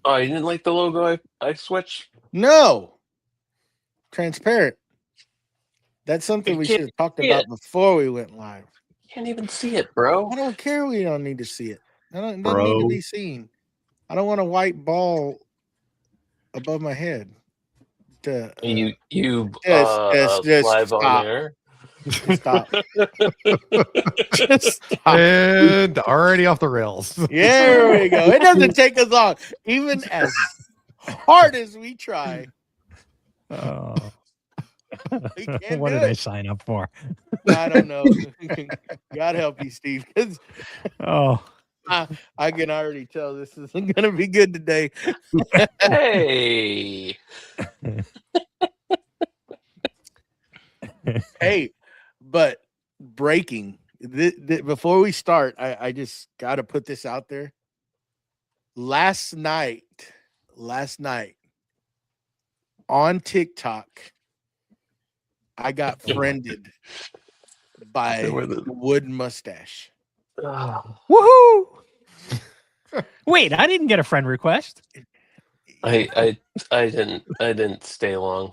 Oh, you didn't like the logo I switched? No, transparent. That's something You we can't should have talked see about it. before we went live. You can't even see it, bro. I don't care. We don't need to see it. It doesn't need to Bro. be seen. I don't want a white ball above my head. You Just live on stop. air. Stop. Just stop. And already off the rails. There we go. It doesn't take us long, even as hard as we try. Oh. We can't What do did I it. sign up for? I don't know. God help you, Steve. 'Cause Oh, I can already tell this isn't going to be good today. Hey. Hey, but breaking. Before we start, I just got to put this out there. Last night on TikTok, I got friended by Wood Mustache. woohoo! Wait, I didn't get a friend request. I didn't stay long.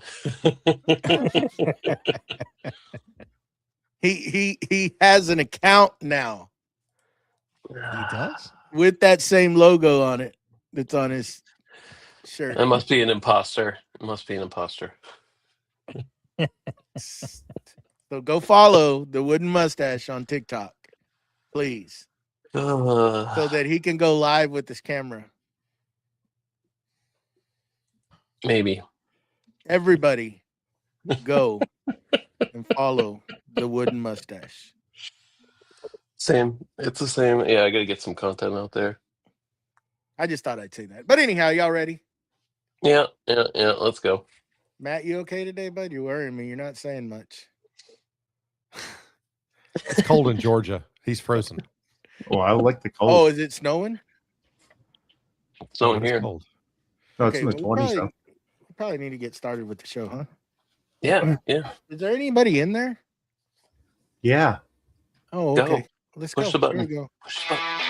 He has an account now He does? with that same logo on it that's on his shirt. I must be an imposter. It must be an imposter. So go follow the Wooden Mustache on TikTok, please, so that he can go live with this camera. Maybe. Everybody, go and follow the Wooden Mustache. Same. It's the same. Yeah, I gotta get some content out there. I just thought I'd say that. But anyhow, y'all ready? Yeah. Let's go. Matt, you okay today, bud? You're worrying me. You're not saying much. It's cold in Georgia. He's frozen. Oh, I like the cold. Oh, is it snowing? It's not It's here. cold. No, it's in the well, 20s, though. we probably need to get started with the show, huh? Yeah. Is there anybody in there? Yeah. Oh, Go. okay. Let's Push go. the button. Here we go. Push the button.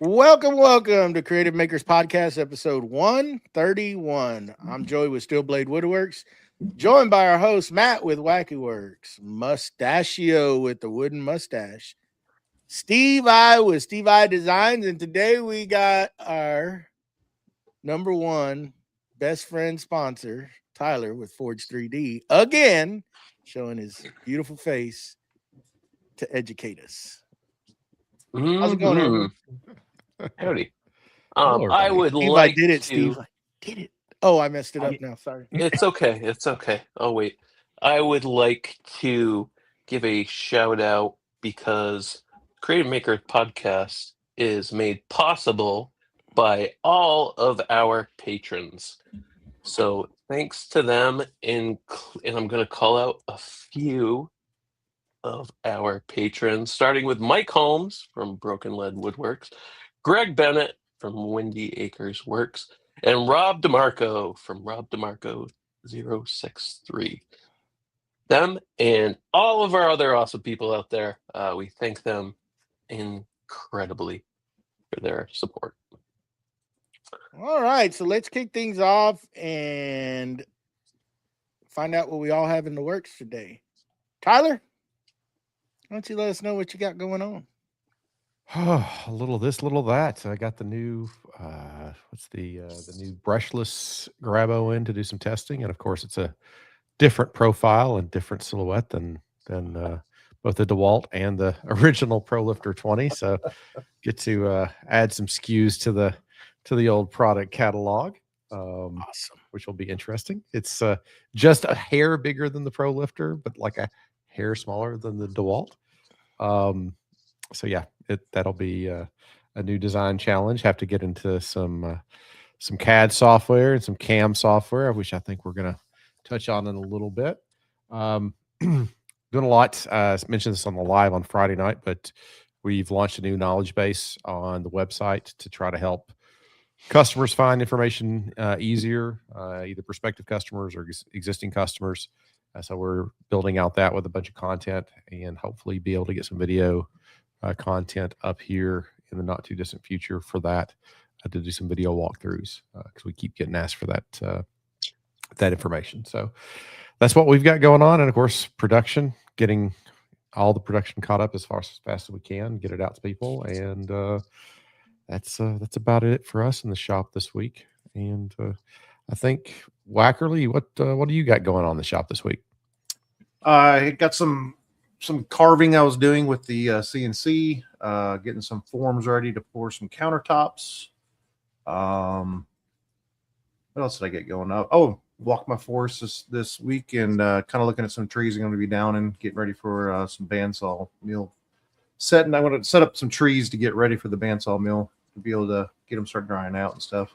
Welcome to Creative Makers Podcast, episode 131. I'm Joey with Steel Blade Woodworks, joined by our host, Matt with Wacky Works, Mustachio with the Wooden Mustache, Steve I with Steve I Designs, and today we got our number one best friend sponsor, Tyler with Forge 3D, again, showing his beautiful face to educate us. How's it going, everyone? Howdy. Hello, I everybody. would Steve, like I did it, to... Steve. I did it. Oh, I messed it up now. Sorry. It's okay. It's okay. Oh, wait. I would like to give a shout out because Creative Maker Podcast is made possible by all of our patrons. So thanks to them, and I'm going to call out a few of our patrons, starting with Mike Holmes from Broken Lead Woodworks, Greg Bennett from Windy Acres Works, and Rob DeMarco from Rob DeMarco 063. Them and all of our other awesome people out there, we thank them incredibly for their support. All right, so let's kick things off and find out what we all have in the works today. Tyler, why don't you let us know what you got going on? A little this, little that. I got the new what's the new brushless Grabo in to do some testing, and of course it's a different profile and different silhouette than both the DeWalt and the original ProLifter 20. So get to add some SKUs to the old product catalog, Awesome. which will be interesting. It's just a hair bigger than the ProLifter, but like a hair smaller than the DeWalt. So yeah, that'll be a new design challenge. Have to get into some CAD software and some CAM software, which I think we're gonna touch on in a little bit. Doing a lot. I mentioned this on the live on Friday night, but we've launched a new knowledge base on the website to try to help customers find information easier, either prospective customers or existing customers. So we're building out that with a bunch of content and hopefully be able to get some video content up here in the not too distant future for that, to do some video walkthroughs, because we keep getting asked for that information. So that's what we've got going on. And of course, production, getting all the production caught up as fast as we can, get it out to people. And that's about it for us in the shop this week. And I think, Wackerly, what do you got going on in the shop this week? I got some carving I was doing with the CNC, getting some forms ready to pour some countertops. What else did I get going up? Oh, walk my forest this week and kind of looking at some trees I'm going to be down and getting ready for some bandsaw mill setting. I want to set up some trees to get ready for the bandsaw mill to be able to get them start drying out and stuff.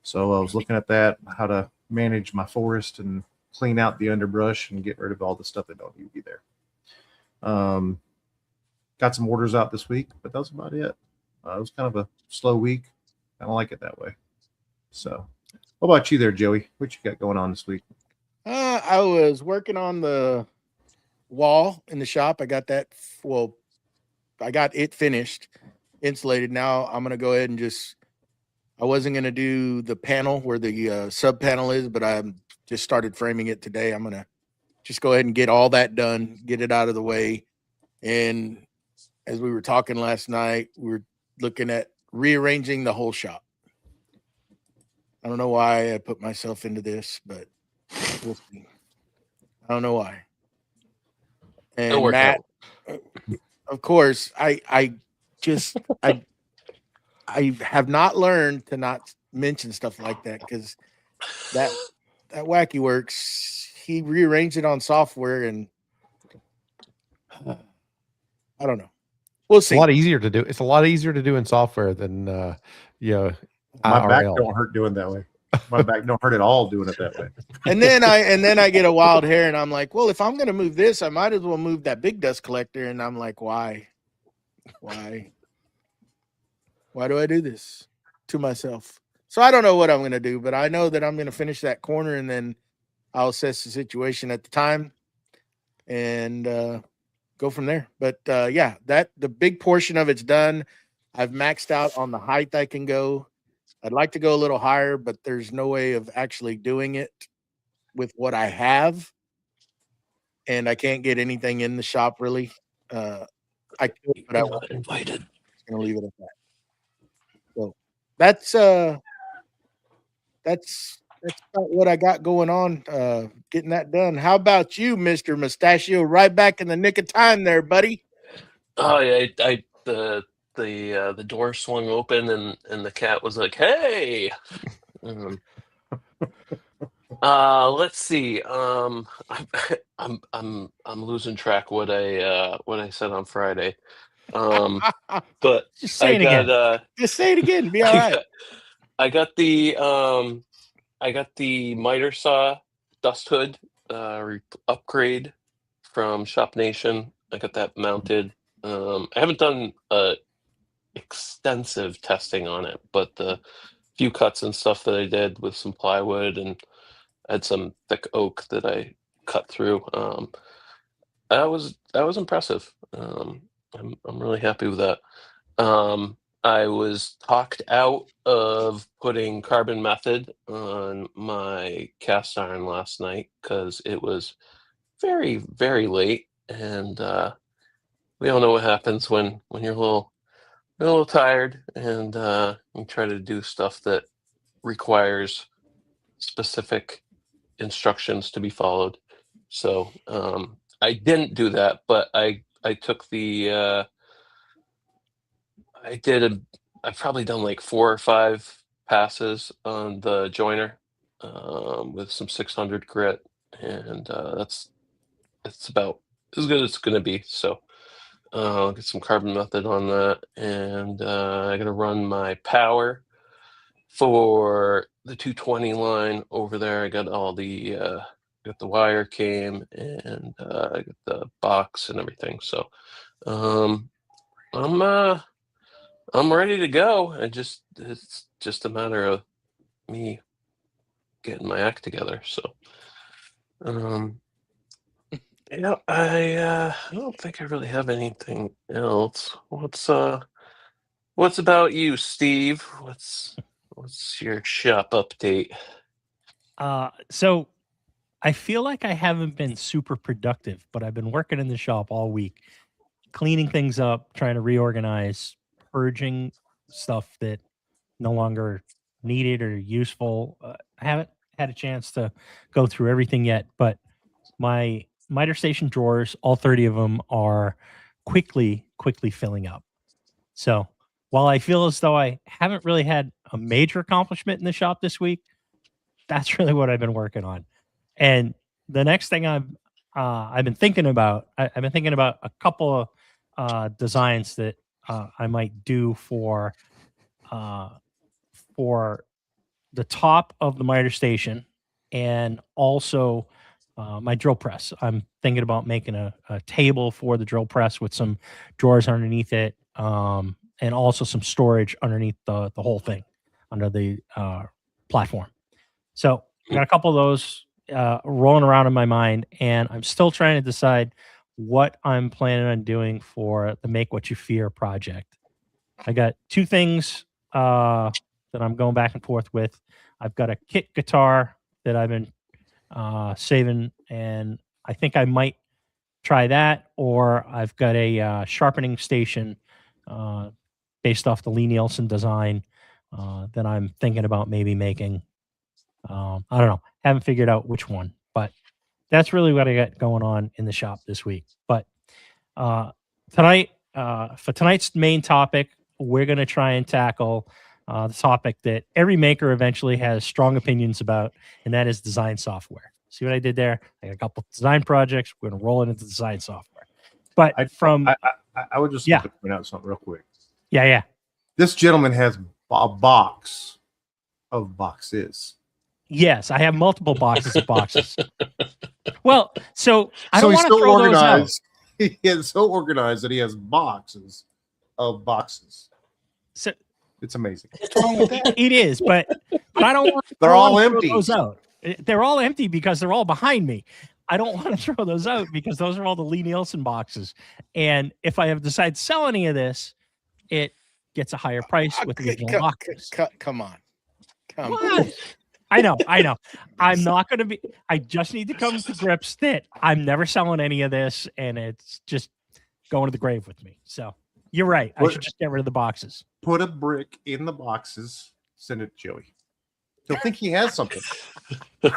So I was looking at that, how to manage my forest and clean out the underbrush and get rid of all the stuff that don't need to be there. Got some orders out this week, but that's about it. It was kind of a slow week. I don't like it that way. So what about you there, Joey? What you got going on this week? I was working on the wall in the shop. I got that. Well, I got it finished, insulated. Now I'm going to go ahead and I wasn't going to do the panel where the sub panel is, but I just started framing it today. I'm going to just go ahead and get all that done, get it out of the way. And as we were talking last night, we were looking at rearranging the whole shop. I don't know why I put myself into this, but we'll see. I don't know why. And Matt, of course, I have not learned to not mention stuff like that, because that Wacky Works, he rearranged it on software, and I don't know. We'll see. It's a lot easier to do. It's a lot easier to do in software than my IRL. back don't hurt doing that way. My back don't hurt at all doing it that way. And then I get a wild hair, and I'm like, well, if I'm gonna move this, I might as well move that big dust collector. And I'm like, why do I do this to myself? So I don't know what I'm going to do, but I know that I'm going to finish that corner, and then I'll assess the situation at the time and go from there. But yeah, the big portion of it's done. I've maxed out on the height I can go. I'd like to go a little higher, but there's no way of actually doing it with what I have. And I can't get anything in the shop really. I could, but I wasn't invited. I'm going to leave it at that. So that's about what I got going on, getting that done. How about you, Mr. Mustachio? Right back in the nick of time there, buddy. Oh yeah, the door swung open and the cat was like, "Hey." Let's see. I'm losing track what I said on Friday. But Just say it again. Just say it again. Be all right. I got the miter saw dust hood upgrade from Shop Nation. I got that mounted. I haven't done extensive testing on it, but the few cuts and stuff that I did with some plywood, and I had some thick oak that I cut through. That was impressive. I'm really happy with that. I was talked out of putting carbon method on my cast iron last night because it was very, very late, and we all know what happens when you're a little tired and you try to do stuff that requires specific instructions to be followed. So I didn't do that, but I took the I've probably done like 4 or 5 passes on the joiner with some 600 grit, and it's about as good as it's going to be. So I'll get some carbon method on that, and I'm going to run my power for the 220 line over there. I got all the got the wire came, and I got the box and everything. So I'm ready to go. It's just a matter of me getting my act together. So I don't think I really have anything else. What's about you, Steve? What's your shop update? So I feel like I haven't been super productive, but I've been working in the shop all week, cleaning things up, trying to reorganize, purging stuff that no longer needed or useful. I haven't had a chance to go through everything yet, but my miter station drawers, all 30 of them, are quickly filling up. So while I feel as though I haven't really had a major accomplishment in the shop this week, that's really what I've been working on. And the next thing I've been thinking about, I've been thinking about a couple of designs that I might do for the top of the miter station, and also my drill press. I'm thinking about making a table for the drill press with some drawers underneath it, and also some storage underneath the whole thing under the platform. So I got a couple of those rolling around in my mind, and I'm still trying to decide what I'm planning on doing for the Make What You Fear project. I got two things that I'm going back and forth with. I've got a kit guitar that I've been saving, and I think I might try that, or I've got a sharpening station based off the Lee Nielsen design that I'm thinking about maybe making. I don't know. Haven't figured out which one, but that's really what I got going on in the shop this week. But tonight, for tonight's main topic, we're going to try and tackle the topic that every maker eventually has strong opinions about, and that is design software. See what I did there? I got a couple of design projects. We're going to roll it into design software. But I would just like to point out something real quick. Yeah. This gentleman has a box of boxes. Yes, I have multiple boxes of boxes. Well, so I don't want to throw those out. He is so organized that he has boxes of boxes. So it's amazing. It is, but I don't want to they're all empty. Those out. They're all empty because they're all behind me. I don't want to throw those out because those are all the Lee Nielsen boxes. And if I have decided to sell any of this, it gets a higher price with the original boxes. Come on. I know. I'm not going to be. I just need to come to grips that I'm never selling any of this, and it's just going to the grave with me. So you're right. I should just get rid of the boxes. Put a brick in the boxes. Send it to Joey. He'll think he has something. There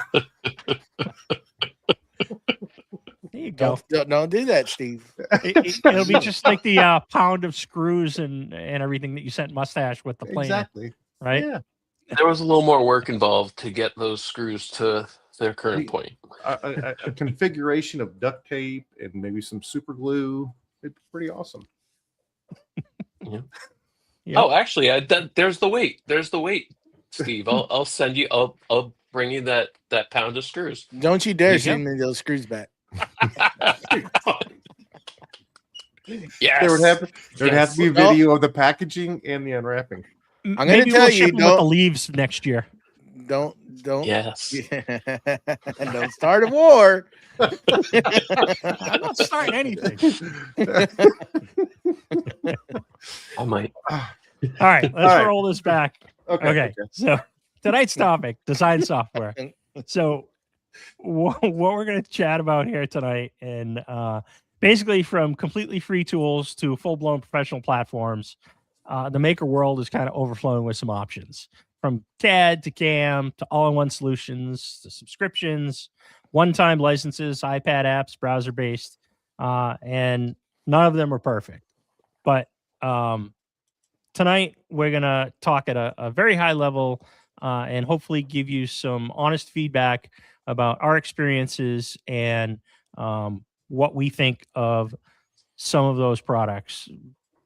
you go. Don't do that, Steve. It'll be just like the pound of screws and everything that you sent Mustache with the plane. Exactly. Right? Yeah. There was a little more work involved to get those screws to their current point. A configuration of duct tape and maybe some super glue. It's pretty awesome. Yeah. Yep. Oh, actually, there's the weight. There's the weight, Steve. I'll send you. I'll bring you that pound of screws. Don't you dare send me those screws back. Yes. There would have to be a video of the packaging and the unwrapping. I'm going to tell you, don't with the leaves next year. Don't. Yes. Don't start a war. I'm not starting anything. I might. All right, let's roll this back. Okay. So tonight's topic: design software. So what we're going to chat about here tonight, and basically from completely free tools to full-blown professional platforms. The maker world is kind of overflowing with some options, from CAD to CAM to all-in-one solutions to subscriptions, one-time licenses, iPad apps, browser-based, and none of them are perfect. But tonight we're going to talk at a very high level and hopefully give you some honest feedback about our experiences and what we think of some of those products.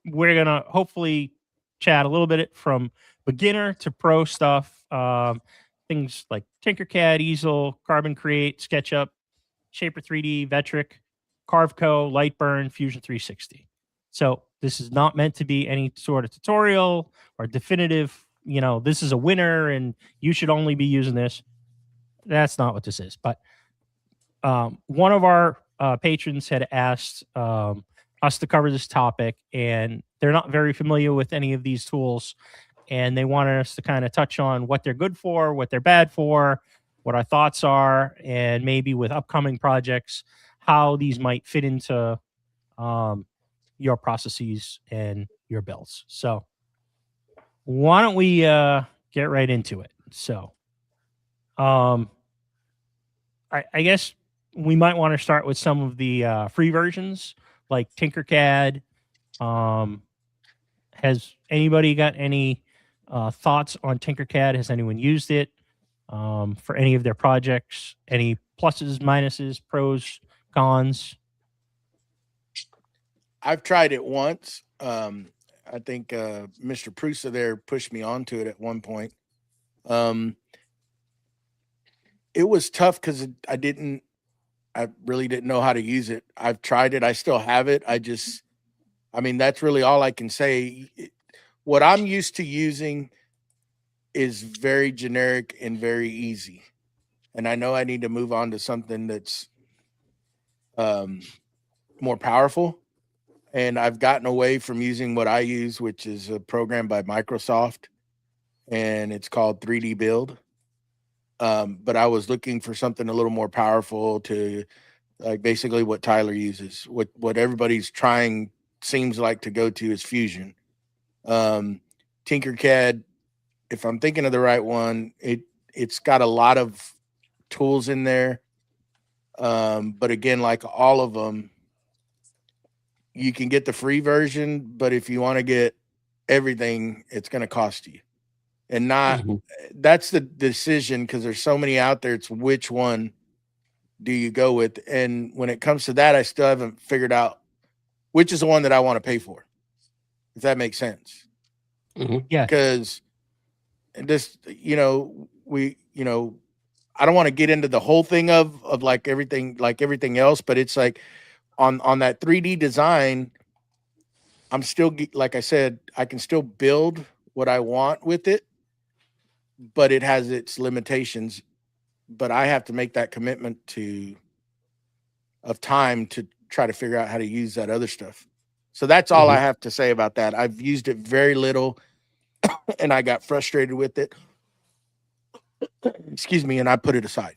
We're going to hopefully chat a little bit from beginner to pro stuff, things like Tinkercad, Easel, Carbon Create, SketchUp, Shaper 3D, Vectric, Carveco, Lightburn, Fusion 360. So this is not meant to be any sort of tutorial or definitive, this is a winner and you should only be using this. That's not what this is. But one of our patrons had asked us to cover this topic, and they're not very familiar with any of these tools, and they wanted us to kind of touch on what they're good for, what they're bad for, what our thoughts are, and maybe with upcoming projects, how these might fit into your processes and your builds. So why don't we get right into it? So I guess we might want to start with some of the free versions like Tinkercad. Has anybody got any thoughts on Tinkercad? Has anyone used it for any of their projects? Any pluses, minuses, pros, cons? I've tried it once. I think Mr. Prusa there pushed me onto it at one point. It was tough because I really didn't know how to use it. I've tried it. I still have it. That's really all I can say. What I'm used to using is very generic and very easy. And I know I need to move on to something that's more powerful. And I've gotten away from using what I use, which is a program by Microsoft, and it's called 3D Build. But I was looking for something a little more powerful to, like, basically what Tyler uses. What everybody's trying seems like to go to is Fusion. Tinkercad, if I'm thinking of the right one, it's got a lot of tools in there. But again, like all of them, you can get the free version, but if you want to get everything, it's going to cost you. And that's the decision, because there's so many out there. It's which one do you go with? And when it comes to that, I still haven't figured out which is the one that I want to pay for, if that makes sense. Yeah. Because this, I don't want to get into the whole thing of like everything else, but it's like on that 3D design, I'm still, like I said, I can still build what I want with it, but it has its limitations. But I have to make that commitment of time to try to figure out how to use that other stuff. So that's all I have to say about that. I've used it very little and I got frustrated with it. Excuse me. And I put it aside.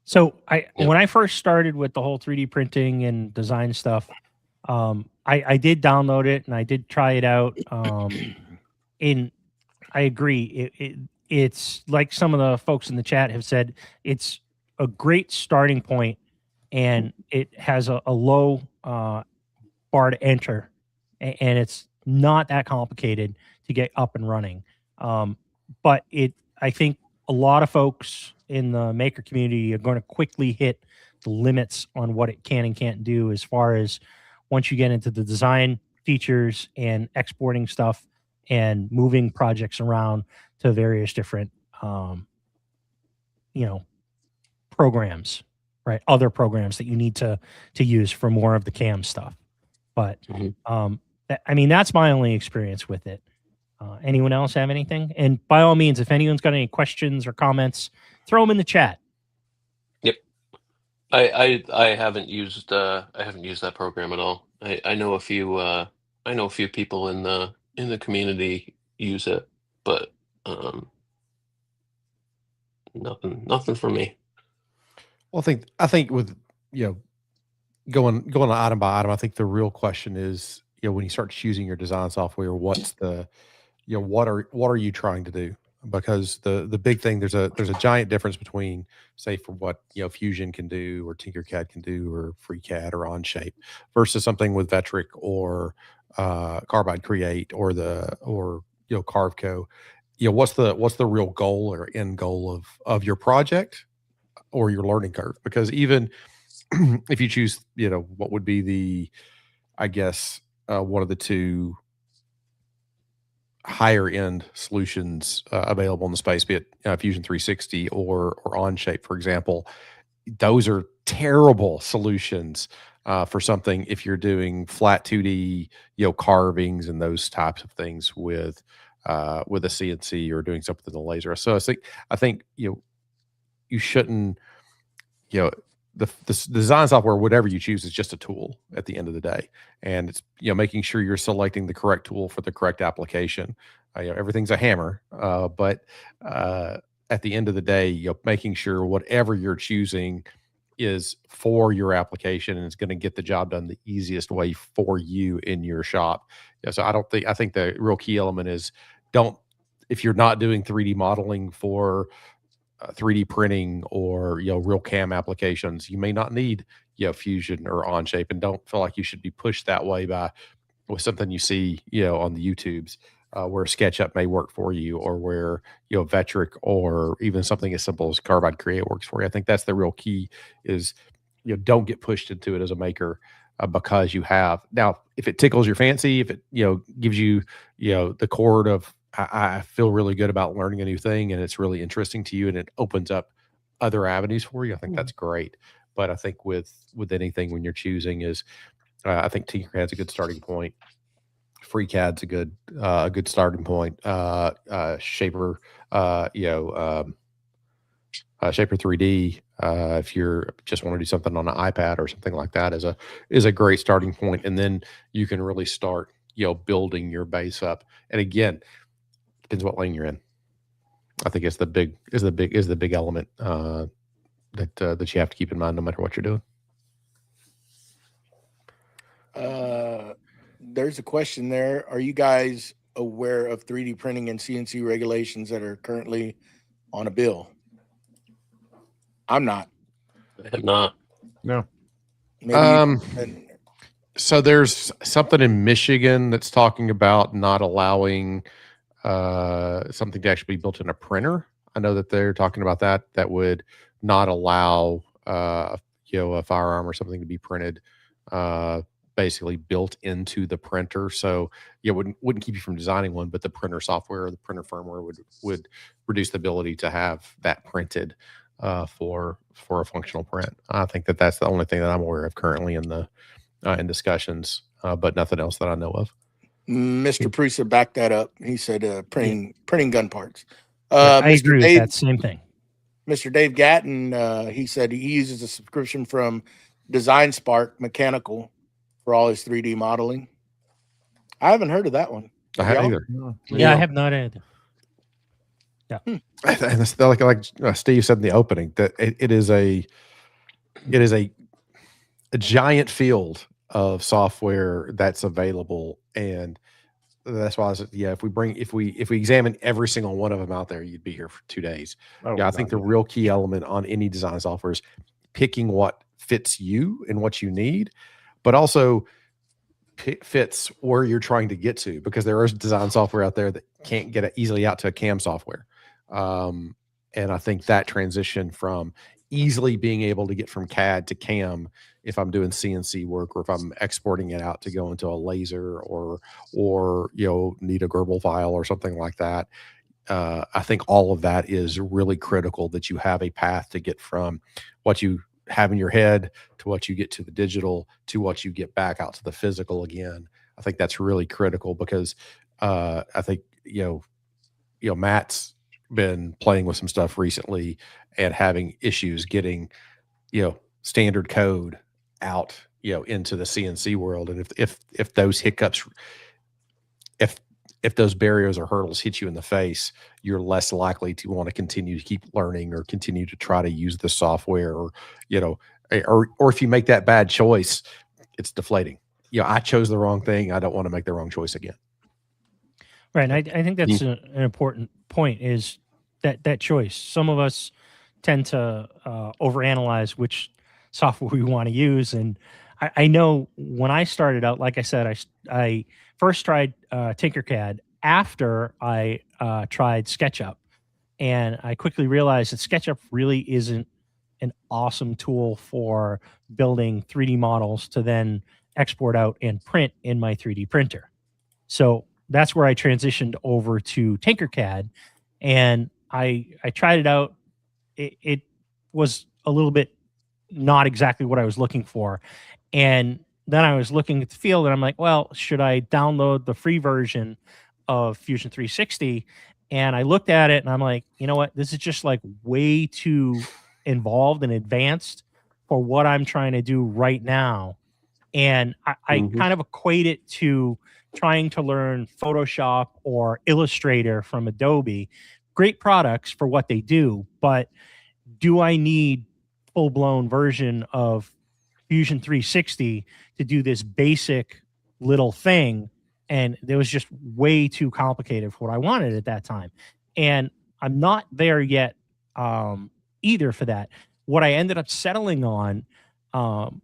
So when I first started with the whole 3D printing and design stuff, I did download it and I did try it out. And I agree. It's like some of the folks in the chat have said, it's a great starting point, and it has a low bar to enter, and it's not that complicated to get up and running. But I think a lot of folks in the maker community are going to quickly hit the limits on what it can and can't do, as far as once you get into the design features and exporting stuff and moving projects around to various different, programs, right? Other programs that you need to use for more of the CAM stuff. But that's my only experience with it. Anyone else have anything? And by all means, if anyone's got any questions or comments, throw them in the chat. Yep. I haven't used that program at all. I know a few people in the community use it, but nothing for me. Well, I think with going item by item, I think the real question is, when you start choosing your design software, what's the what are you trying to do? Because the big thing, there's a giant difference between, say, for what Fusion can do or Tinkercad can do or FreeCAD or Onshape versus something with Vectric or Carbide Create or Carveco. What's the real goal or end goal of your project or your learning curve? Because even if you choose what would be the, I guess, one of the two higher end solutions available in the space, be it Fusion 360 or Onshape, for example, those are terrible solutions for something if you're doing flat 2D, carvings and those types of things with a CNC or doing something with a laser. So I think you shouldn't you know, the design software, whatever you choose, is just a tool at the end of the day, and it's making sure you're selecting the correct tool for the correct application. Everything's a hammer, but at the end of the day, making sure whatever you're choosing is for your application and it's going to get the job done the easiest way for you in your shop. So I think the real key element is if you're not doing 3D modeling for 3D printing or real CAM applications, you may not need Fusion or Onshape, and don't feel like you should be pushed that way with something you see on the YouTubes, where SketchUp may work for you, or where Vectric or even something as simple as Carbide Create works for you. I think that's the real key is don't get pushed into it as a maker because you have. Now, if it tickles your fancy, if it gives you the chord of I feel really good about learning a new thing and it's really interesting to you and it opens up other avenues for you, I think that's great. But I think with anything, when you're choosing, is I think Tinkercad's a good starting point. FreeCAD's a good starting point. Shaper, Shaper 3D, if you're just want to do something on an iPad or something like that, is a great starting point, and then you can really start building your base up. And again, depends what lane you're in. I think it's the big element that you have to keep in mind no matter what you're doing. There's a question there. Are you guys aware of 3D printing and CNC regulations that are currently on a bill? I'm not. I'm not. No. Maybe so there's something in Michigan that's talking about not allowing something to actually be built in a printer. I know that they're talking about that would not allow a firearm or something to be printed basically built into the printer. So wouldn't keep you from designing one, but the printer software or the printer firmware would reduce the ability to have that printed for a functional print. I think that's the only thing that I'm aware of currently in discussions, but nothing else that I know of. Mr. Prusa backed that up. He said printing gun parts. I agree with that same thing. Mr. Dave Gatton, he said he uses a subscription from Design Spark Mechanical for all his 3D modeling. I haven't heard of that one. I haven't either. Yeah, I have not either. Yeah, and it's like Steve said in the opening, that it is a giant field of software that's available, and that's why I said, if we examine every single one of them out there, you'd be here for 2 days. I think the real key element on any design software is picking what fits you and what you need, but also fits where you're trying to get to, because there is design software out there that can't get easily out to a CAM software. And I think that transition from easily being able to get from CAD to CAM, if I'm doing CNC work, or if I'm exporting it out to go into a laser or need a Gerbil file or something like that, I think all of that is really critical, that you have a path to get from what you have in your head to what you get to the digital to what you get back out to the physical again. I think that's really critical, because I think Matt's been playing with some stuff recently and having issues getting standard code out into the CNC world, and if those hiccups, if those barriers or hurdles hit you in the face, you're less likely to want to continue to keep learning or continue to try to use the software, or if you make that bad choice, it's deflating. I chose the wrong thing. I don't want to make the wrong choice again. Right. I think that's an important point, is that choice. Some of us tend to overanalyze which software we want to use. And I know when I started out, like I said, I first tried Tinkercad after I tried SketchUp. And I quickly realized that SketchUp really isn't an awesome tool for building 3D models to then export out and print in my 3D printer. So that's where I transitioned over to Tinkercad, and I tried it out. It was a little bit not exactly what I was looking for. And then I was looking at the field, and I'm like, well, should I download the free version of Fusion 360? And I looked at it, and I'm like, you know what? This is just like way too involved and advanced for what I'm trying to do right now. And I kind of equate it to trying to learn Photoshop or Illustrator from Adobe. Great products for what they do, but do I need full-blown version of Fusion 360 to do this basic little thing? And it was just way too complicated for what I wanted at that time. And I'm not there yet either for that. What I ended up settling on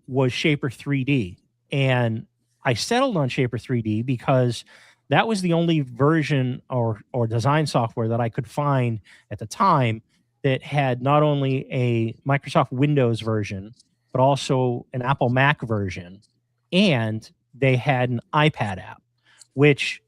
was Shaper 3D. And I settled on Shaper 3D because that was the only version or design software that I could find at the time that had not only a Microsoft Windows version, but also an Apple Mac version. And they had an iPad app, which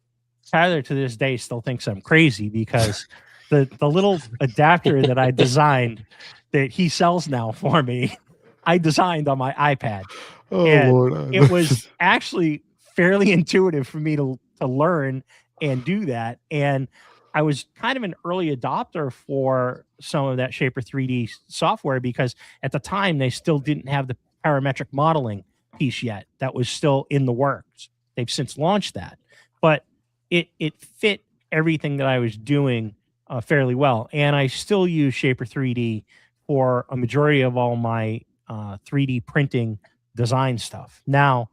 Tyler to this day still thinks I'm crazy because the little adapter that I designed that he sells now for me, I designed on my iPad. Oh, And Lord. it was actually fairly intuitive for me to learn and do that. And I was kind of an early adopter for some of that Shaper 3D software because at the time they still didn't have the parametric modeling piece yet. That was still in the works. They've since launched that, but it fit everything that I was doing fairly well. And I still use Shaper 3D for a majority of all my 3D printing design stuff. Now,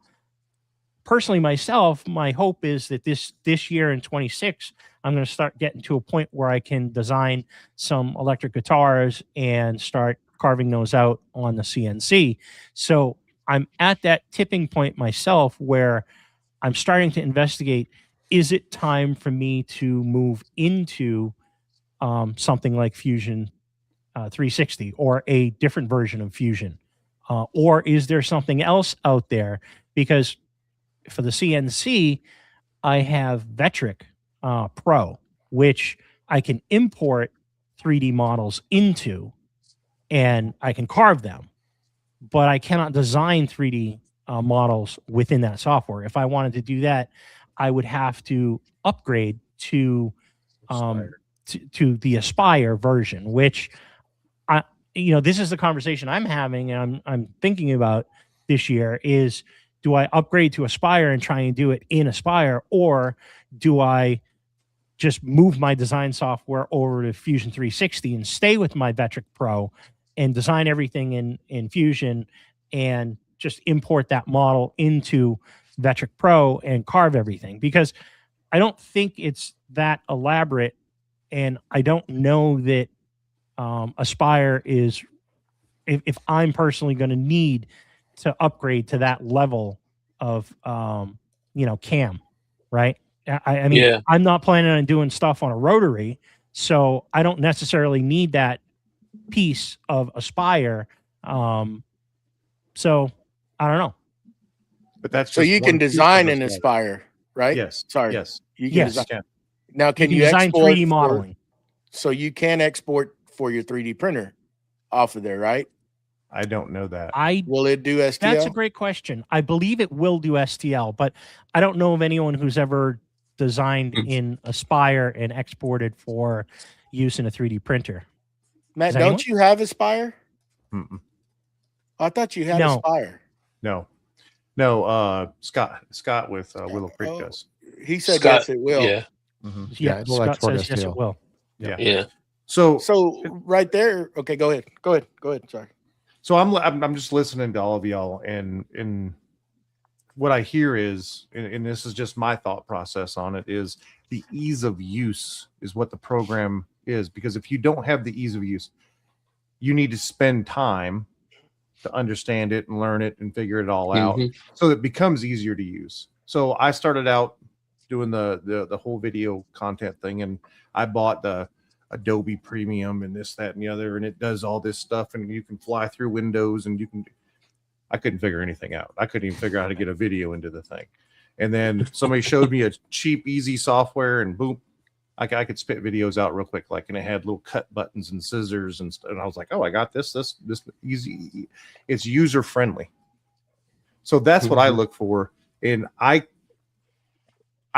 personally myself, my hope is that this year in 26, I'm going to start getting to a point where I can design some electric guitars and start carving those out on the CNC. So I'm at that tipping point myself where I'm starting to investigate, is it time for me to move into something like Fusion 360 or a different version of Fusion? Or is there something else out there? Because for the CNC, I have Vectric Pro, which I can import 3D models into and I can carve them, but I cannot design 3D models within that software. If I wanted to do that, I would have to upgrade to the Aspire version, which this is the conversation I'm having and I'm thinking about this year is, do I upgrade to Aspire and try and do it in Aspire, or do I just move my design software over to Fusion 360 and stay with my Vectric Pro and design everything in Fusion and just import that model into Vectric Pro and carve everything? Because I don't think it's that elaborate, and I don't know that Aspire is, if I'm personally going to need to upgrade to that level of CAM, right? I mean, Yeah. I'm not planning on doing stuff on a rotary, so I don't necessarily need that piece of Aspire. So I don't know. But that's So just you one can piece of design and Aspire. Aspire, right? Yes. Sorry. Yes. You can Yes. design. Now, can you design export 3D modeling? So you can export for your 3D printer off of there, right? I don't know that. Will it do STL? That's a great question. I believe it will do STL, but I don't know of anyone who's ever designed in Aspire and exported for use in a 3D printer. Matt, don't you have Aspire? Mm-mm. I thought you had No. Aspire. No. Scott with Willow Creek does. He said Scott, yes, it will. Yeah. Mm-hmm. Yeah, it'll Scott export says yes, STL. it will. Yeah. So right there. Okay, go ahead. Sorry. So I'm just listening to all of y'all, and what I hear is, and this is just my thought process on it, is the ease of use is what the program is. Because if you don't have the ease of use, you need to spend time to understand it and learn it and figure it all out, so that it becomes easier to use. So I started out doing the whole video content thing, and I bought the Adobe Premium and this, that, and the other, and it does all this stuff, and you can fly through windows, and I couldn't figure anything out. I couldn't even figure out how to get a video into the thing. And then somebody showed me a cheap, easy software, and boom, I could spit videos out real quick, and it had little cut buttons and scissors and stuff. And I was like, oh, I got this easy. It's user friendly. So that's what I look for. And I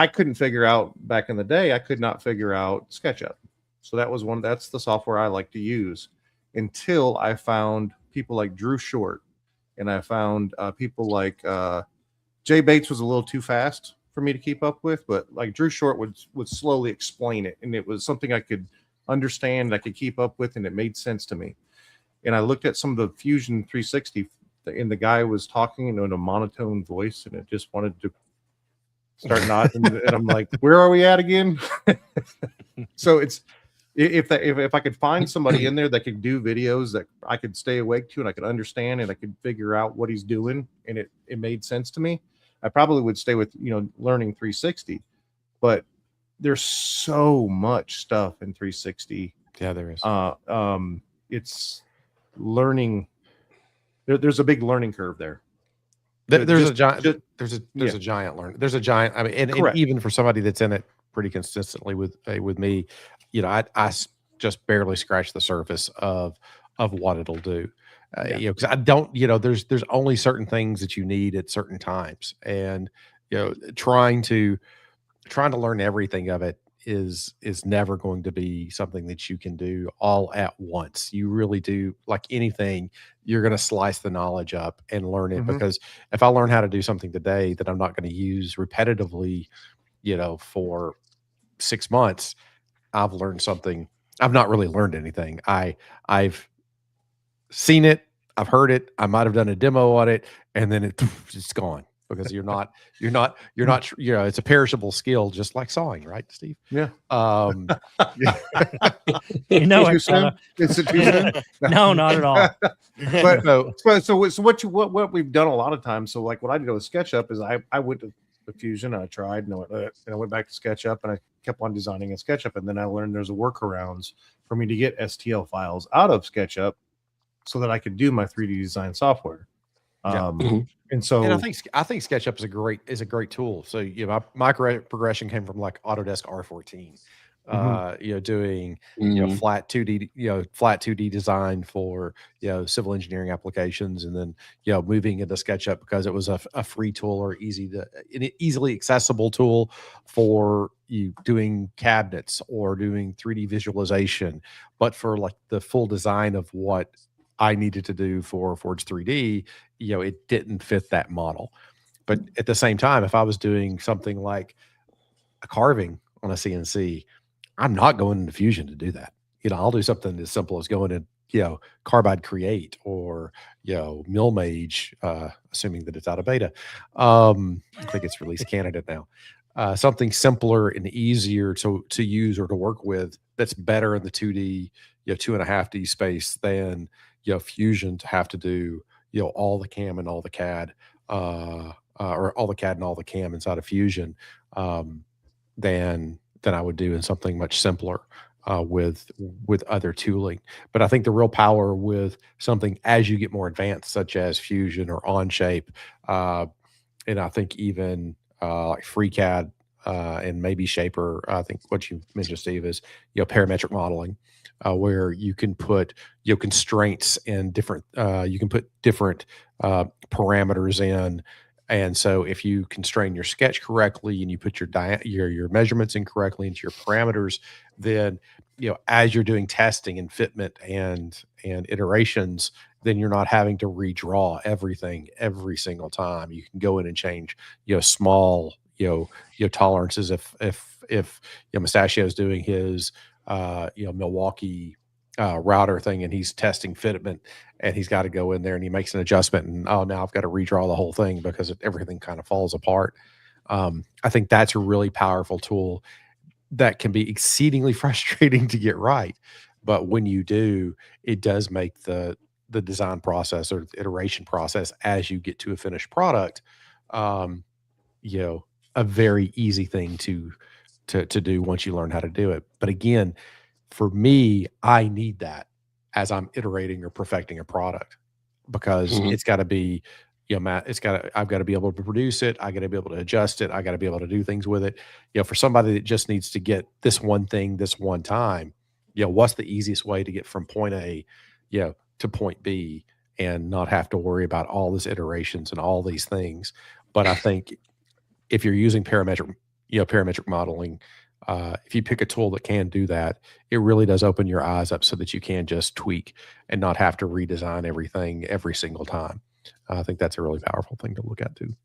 couldn't figure out back in the day. I could not figure out SketchUp. So that's the software I like to use. until I found people like Drew Short, and I found people like Jay Bates was a little too fast for me to keep up with, but like Drew Short would slowly explain it, and it was something I could understand, I could keep up with, and it made sense to me. And I looked at some of the Fusion 360, and the guy was talking in a monotone voice, and it just wanted to start nodding. And I'm like, where are we at again? So it's if I could find somebody in there that could do videos that I could stay awake to and I could understand and I could figure out what he's doing and it made sense to me, I probably would stay with learning 360. But there's so much stuff in 360. Yeah, there is. It's learning. There's a big learning curve there. There's a giant learn. There's a giant. I mean, and even for somebody that's in it pretty consistently with me, I just barely scratch the surface of what it'll do. Because I don't. There's only certain things that you need at certain times, and trying to learn everything of it is never going to be something that you can do all at once. You really do, like anything, you're going to slice the knowledge up and learn it. Because if I learn how to do something today that I'm not going to use repetitively, for 6 months, I've learned something. I've not really learned anything. I've seen it, I've heard it, I might have done a demo on it, and then it's gone. Because you're not, it's a perishable skill, just like sawing, right, Steve? Yeah. Is it too soon? No, not at all. So what we've done a lot of times. So like what I did with SketchUp is I went to the Fusion, and I tried, and I went back to SketchUp, and I kept on designing in SketchUp, and then I learned there's a workarounds for me to get STL files out of SketchUp so that I could do my 3D design software. And I think SketchUp is a great tool. So my progression came from like Autodesk R14, doing flat 2D design for civil engineering applications, and then moving into SketchUp because it was a free tool or easily accessible tool for you doing cabinets or doing 3D visualization. But for like the full design of what I needed to do for Forge 3D, it didn't fit that model. But at the same time, if I was doing something like a carving on a CNC, I'm not going into Fusion to do that. I'll do something as simple as going in, Carbide Create or, Milmage, assuming that it's out of beta. I think it's release candidate now. Something simpler and easier to use or to work with that's better in the 2D, 2.5D space than Fusion to have to do all the CAM and all the CAD, or all the CAD and all the CAM inside of Fusion, than I would do in something much simpler with other tooling. But I think the real power with something as you get more advanced, such as Fusion or Onshape, and I think even like FreeCAD and maybe Shaper. I think what you mentioned, Steve, is parametric modeling. Where you can put constraints and different you can put different parameters in, and so if you constrain your sketch correctly and you put your measurements in correctly into your parameters, then as you're doing testing and fitment and iterations, then you're not having to redraw everything every single time. You can go in and change small tolerances. If Mustachio's doing his Milwaukee router thing and he's testing fitment, and he's got to go in there and he makes an adjustment, and now I've got to redraw the whole thing because everything kind of falls apart. I think that's a really powerful tool that can be exceedingly frustrating to get right, but when you do, it does make the design process or the iteration process as you get to a finished product a very easy thing to do once you learn how to do it. But again, for me, I need that as I'm iterating or perfecting a product, because it's got to be, I've got to be able to produce it. I got to be able to adjust it. I got to be able to do things with it. For somebody that just needs to get this one thing this one time, what's the easiest way to get from point A, to point B and not have to worry about all these iterations and all these things? But I think if you're using parametric modeling, if you pick a tool that can do that, it really does open your eyes up so that you can just tweak and not have to redesign everything every single time. I think that's a really powerful thing to look at too.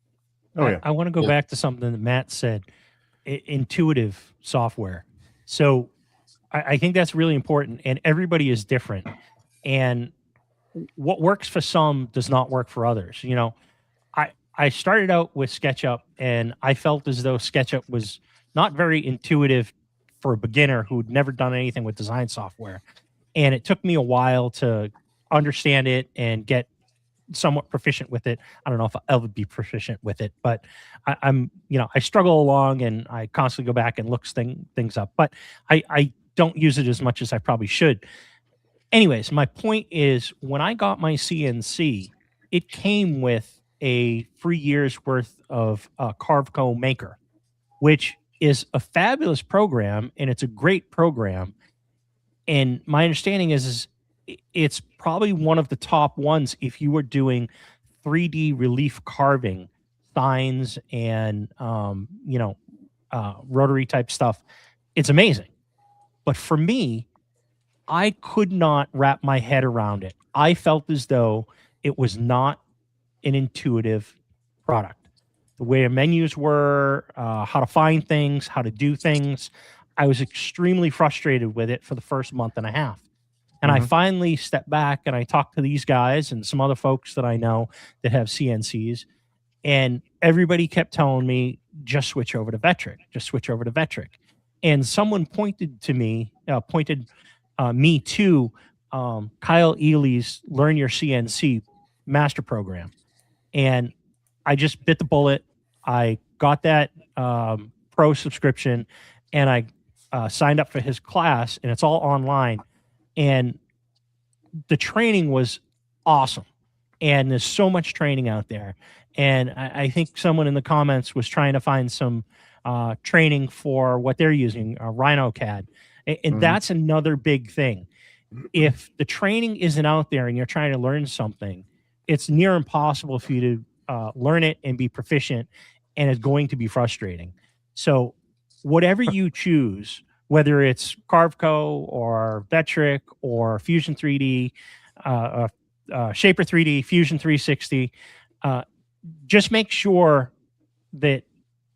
Oh yeah. I want to go Yeah. back to something that Matt said, intuitive software. So I think that's really important, and everybody is different. And what works for some does not work for others. You know, I started out with SketchUp, and I felt as though SketchUp was not very intuitive for a beginner who'd never done anything with design software. And it took me a while to understand it and get somewhat proficient with it. I don't know if I'll ever be proficient with it, but I'm, you know, I struggle along and I constantly go back and look things up, but I don't use it as much as I probably should. Anyways, my point is when I got my CNC, it came with a 3 years worth of Carveco Maker, which is a fabulous program and it's a great program. And my understanding is it's probably one of the top ones if you were doing 3D relief carving, signs, and rotary type stuff. It's amazing. But for me, I could not wrap my head around it. I felt as though it was not an intuitive product. The way menus were, how to find things, how to do things. I was extremely frustrated with it for the first month and a half. And I finally stepped back and I talked to these guys and some other folks that I know that have CNCs. And everybody kept telling me, just switch over to Vectric, just switch over to Vectric. And someone pointed me to Kyle Ely's Learn Your CNC master program. And I just bit the bullet. I got that pro subscription and I signed up for his class, and it's all online. And the training was awesome. And there's so much training out there. And I think someone in the comments was trying to find some training for what they're using, Rhino CAD. And that's another big thing. If the training isn't out there and you're trying to learn something, it's near impossible for you to learn it and be proficient, and it's going to be frustrating. So whatever you choose, whether it's Carveco or Vectric or Fusion 3D, Shaper 3D, Fusion 360, just make sure that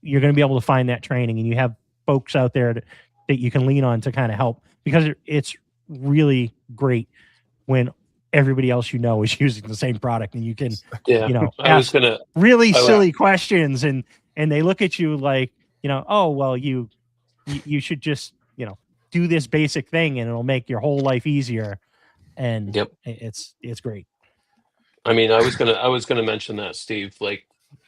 you're going to be able to find that training and you have folks out there that you can lean on to kind of help, because it's really great when everybody else you know is using the same product and you can ask really silly questions and they look at you like, oh, well, you should just do this basic thing and it'll make your whole life easier. And it's great. I mean, I was gonna mention that, Steve. Like,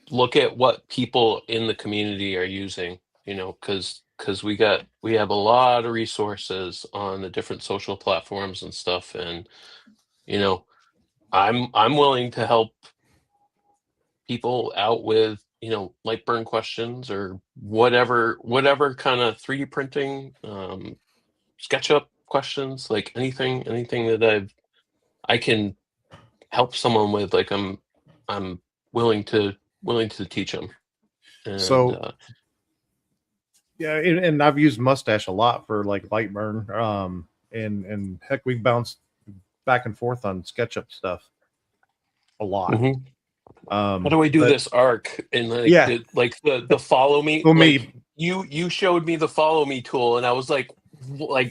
look at what people in the community are using. Because we have a lot of resources on the different social platforms and stuff, and I'm willing to help people out with light burn questions or whatever kind of 3D printing, SketchUp questions, like anything that I can help someone with. Like I'm willing to teach them. And, so yeah, and I've used Mustache a lot for like light burn, and heck, we bounced back and forth on SketchUp stuff a lot. How do I do this arc? And the follow me. Well, like, you showed me the follow me tool, and I was like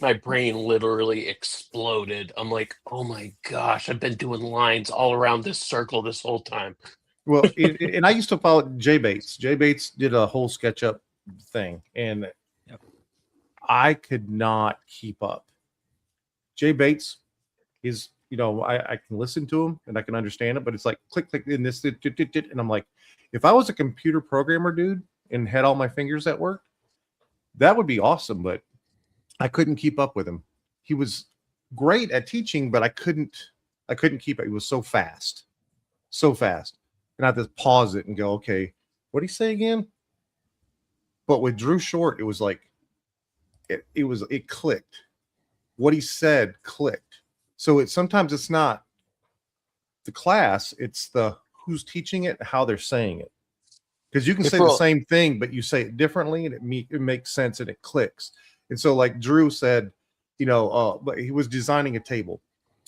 my brain literally exploded. I'm like, oh my gosh, I've been doing lines all around this circle this whole time. Well, and I used to follow Jay Bates. Jay Bates did a whole SketchUp thing, and I could not keep up. Jay Bates is, I can listen to him and I can understand it, but it's like click in this, and I'm like, if I was a computer programmer, dude, and had all my fingers at work, that would be awesome, but I couldn't keep up with him. He was great at teaching, but I couldn't keep it. It was so fast. And I had to pause it and go, okay, what did he say again? But with Drew Short, it was like, it clicked. What he said clicked. So sometimes it's not the class, it's the who's teaching it, how they're saying it. because you can say the same thing, but you say it differently, and it makes sense and it clicks. And so, like Drew said, but he was designing a table,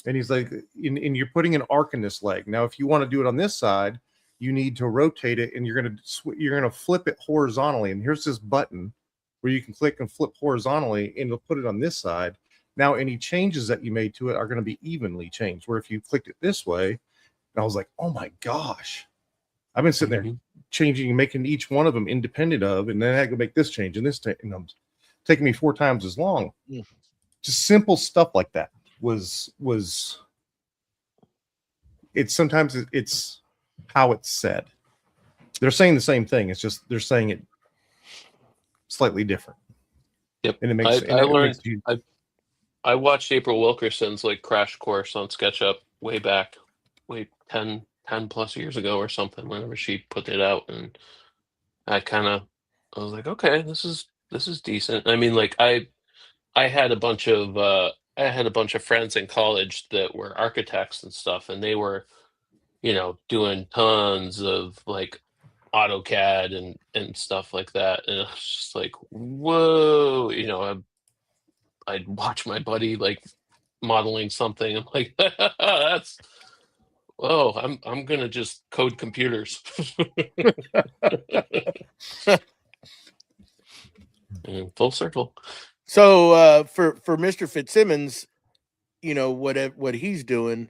and he's like, and you're putting an arc in this leg. Now, if you want to do it on this side, you need to rotate it, and you're gonna flip it horizontally. And here's this button where you can click and flip horizontally, and it'll put it on this side. Now, any changes that you made to it are going to be evenly changed. Where if you clicked it this way, and I was like, oh my gosh, I've been sitting there changing and making each one of them independent of, and then I had to make this change and this, and it's taking me 4 times as long. Yeah. Just simple stuff like that was it's sometimes it's how it's said. They're saying the same thing. It's just they're saying it slightly different. Yep. And it makes I watched April Wilkerson's like crash course on SketchUp way 10 plus years ago or something, whenever she put it out, and I was like, okay, this is decent. I mean, like I had a bunch of friends in college that were architects and stuff, and they were, doing tons of like AutoCAD and stuff like that, and I was just like, whoa, I'd watch my buddy like modeling something. I'm like, that's I'm gonna just code computers. And full circle. So for Mr. Fitzsimmons, what he's doing,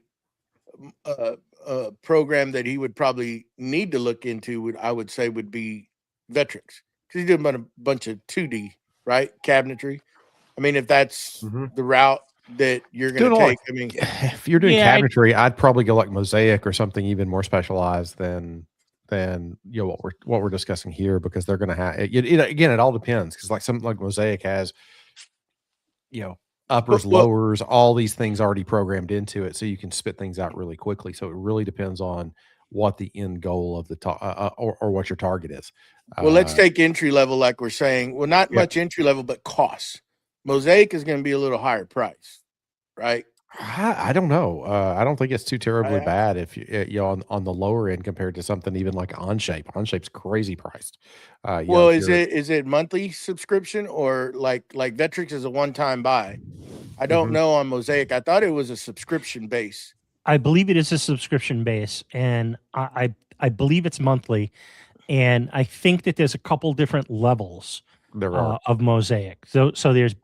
a program that he would probably need to look into I would say would be Vectrix, because he's doing a bunch of 2D, right? Cabinetry. I mean, if that's the route that you're going to take, I mean, if you're doing cabinetry, I'd probably go like Mosaic or something even more specialized than what we're discussing here, because they're going to have again, it all depends, because like something like Mosaic has uppers, lowers, all these things already programmed into it, so you can spit things out really quickly. So it really depends on what the end goal of the or what your target is. Well, let's take entry level, like we're saying. Well, not much entry level, but costs. Mosaic is going to be a little higher price, right? I don't know. I don't think it's too terribly bad if you on the lower end compared to something even like Onshape. Onshape's crazy priced. Well, is it monthly subscription, or like Vectrix is a one-time buy? I don't know on Mosaic. I thought it was a subscription base. I believe it is a subscription base, and I believe it's monthly, and I think that there's a couple different levels of Mosaic. So there's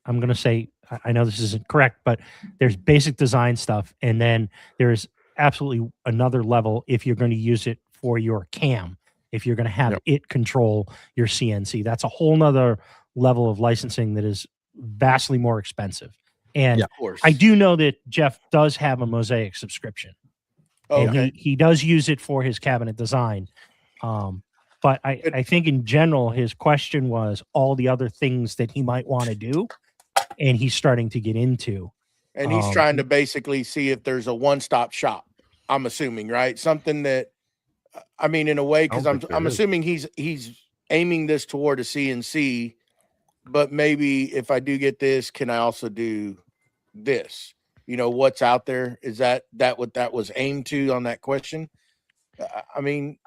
I'm going to say, I know this isn't correct, but there's basic design stuff, and then there's absolutely another level if you're going to use it for your CAM, if you're going to have it control your CNC. That's a whole nother level of licensing that is vastly more expensive. And of course, I do know that Jeff does have a Mosaic subscription. And he does use it for his cabinet design. But I think in general, his question was all the other things that he might want to do, and he's starting to get into. And he's trying to basically see if there's a one-stop shop, I'm assuming, right? Something that, I mean, in a way, because I'm assuming he's aiming this toward a CNC, but maybe if I do get this, can I also do this? What's out there? Is that what that was aimed to on that question? I mean,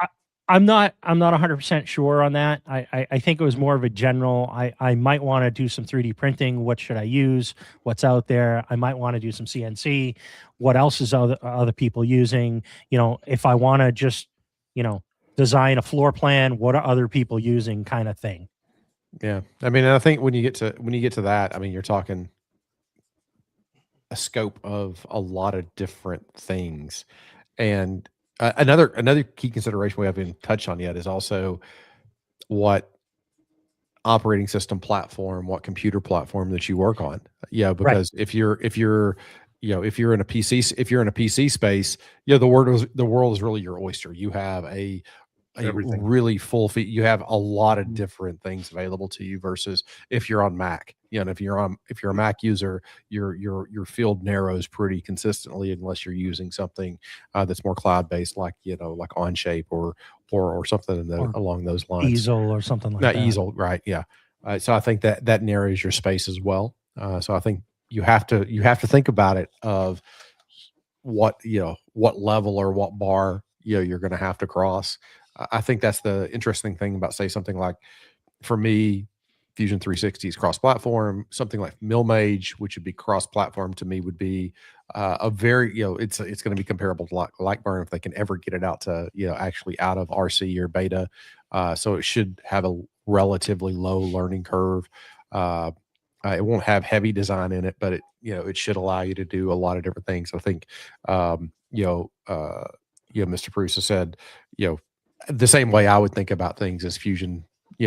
I'm not 100% sure on that. I think it was more of a general, I might want to do some 3D printing. What should I use? What's out there? I might want to do some CNC. What else is other people using? If I want to just, design a floor plan, what are other people using, kind of thing. Yeah. I mean, I think when you get to that, I mean, you're talking a scope of a lot of different things. And another key consideration we haven't touched on yet is also what operating system platform, what computer platform that you work on. Yeah, because if you're in a PC space, the world is really your oyster. You have a really full feed. You have a lot of different things available to you versus if you're on Mac. If you're a Mac user, your field narrows pretty consistently unless you're using something that's more cloud based, like like Onshape or something along those lines. Easel or something like that. Easel, right? Yeah. So I think that narrows your space as well. So I think you have to think about it of what level or what bar you're going to have to cross. I think that's the interesting thing about, say, something like, for me, Fusion 360 is cross-platform. Something like MillMage, which would be cross-platform, to me would be a very, it's going to be comparable to Lightburn if they can ever get it out to, actually out of RC or beta. So it should have a relatively low learning curve. It won't have heavy design in it, but it should allow you to do a lot of different things. I think, Mr. Bruce has said, the same way I would think about things as Fusion,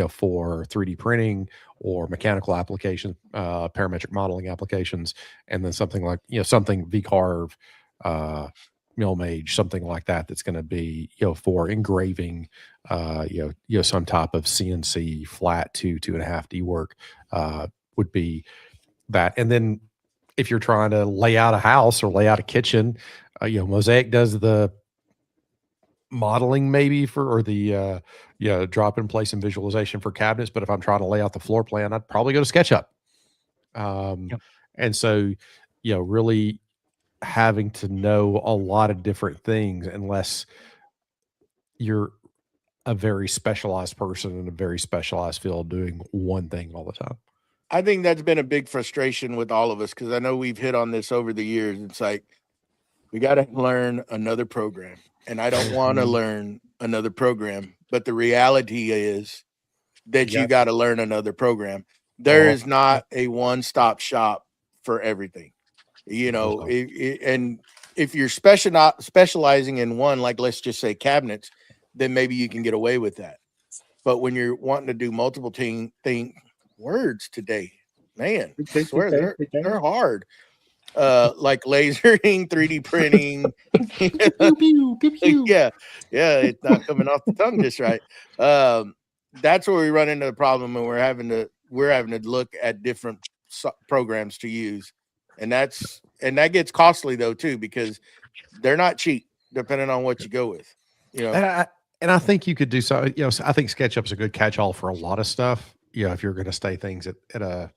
for 3D printing or mechanical applications, parametric modeling applications, and then something like, something VCarve, MillMage, something like that, that's going to be, for engraving, some type of CNC flat 2.5D work, would be that. And then if you're trying to lay out a house or lay out a kitchen, Mosaic does the modeling maybe or the drop in place and visualization for cabinets. But if I'm trying to lay out the floor plan, I'd probably go to SketchUp. And so, really having to know a lot of different things, unless you're a very specialized person in a very specialized field doing one thing all the time. I think that's been a big frustration with all of us, because I know we've hit on this over the years. It's like, we got to learn another program, and I don't want to learn another program. But the reality is that you got to learn another program. There is not a one-stop shop for everything, and if you're specializing in one, like let's just say cabinets, then maybe you can get away with that. But when you're wanting to do multiple words today, man, I swear they're hard. Like lasering, 3D printing. Yeah, it's not coming off the tongue just right. That's where we run into the problem, and we're having to look at different programs to use, and that gets costly though too, because they're not cheap depending on what you go with. And I think you could do so. I think SketchUp is a good catch-all for a lot of stuff. If you're going to stay things at a,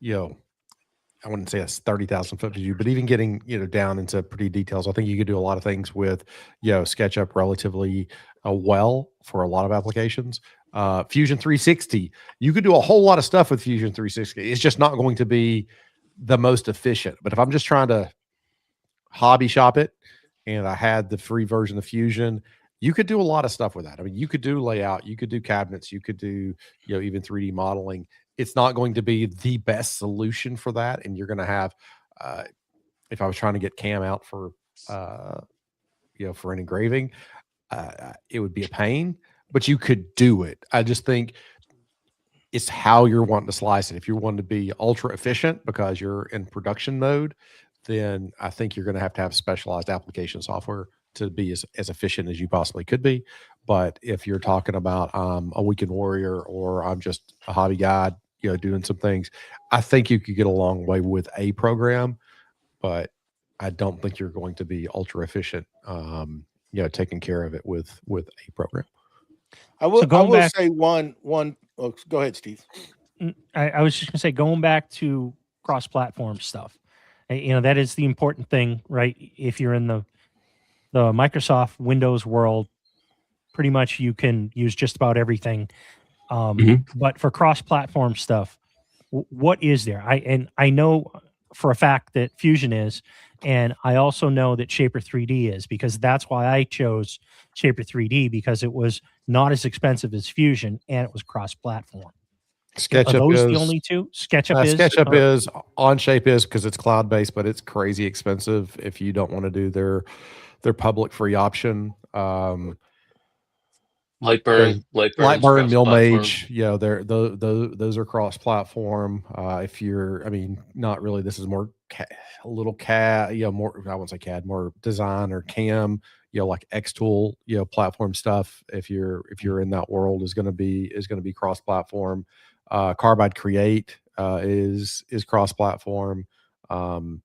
I wouldn't say it's 30,000 foot view, but even getting, down into pretty details, I think you could do a lot of things with, SketchUp relatively well for a lot of applications. Fusion 360, you could do a whole lot of stuff with Fusion 360. It's just not going to be the most efficient. But if I'm just trying to hobby shop it, and I had the free version of Fusion, you could do a lot of stuff with that. I mean, you could do layout, you could do cabinets, you could do, even 3D modeling. It's not going to be the best solution for that. And you're going to have, if I was trying to get CAM out for, for an engraving, it would be a pain, but you could do it. I just think it's how you're wanting to slice it. If you're wanting to be ultra efficient because you're in production mode, then I think you're going to have specialized application software to be as efficient as you possibly could be. But if you're talking about a weekend warrior, or I'm just a hobby guy, doing some things, I think you could get a long way with a program, but I don't think you're going to be ultra efficient, taking care of it with a program. I will say one. Oh, go ahead, Steve. I was just going to say, going back to cross-platform stuff, that is the important thing, right? If you're in the Microsoft Windows world, pretty much you can use just about everything. But for cross-platform stuff, what is there? I know for a fact that Fusion is, and I also know that Shaper 3D is, because that's why I chose Shaper 3D, because it was not as expensive as Fusion and it was cross-platform. SketchUp Are those is the only two? SketchUp is. SketchUp is. Onshape is, because it's cloud-based, but it's crazy expensive if you don't want to do their public free option. Lightburn, MillMage, those are cross-platform. If you're, not really. This is more a little CAD, more. I won't say CAD, more design or CAM. Like Xtool, platform stuff. If you're in that world, is going to be cross-platform. Carbide Create is cross-platform. I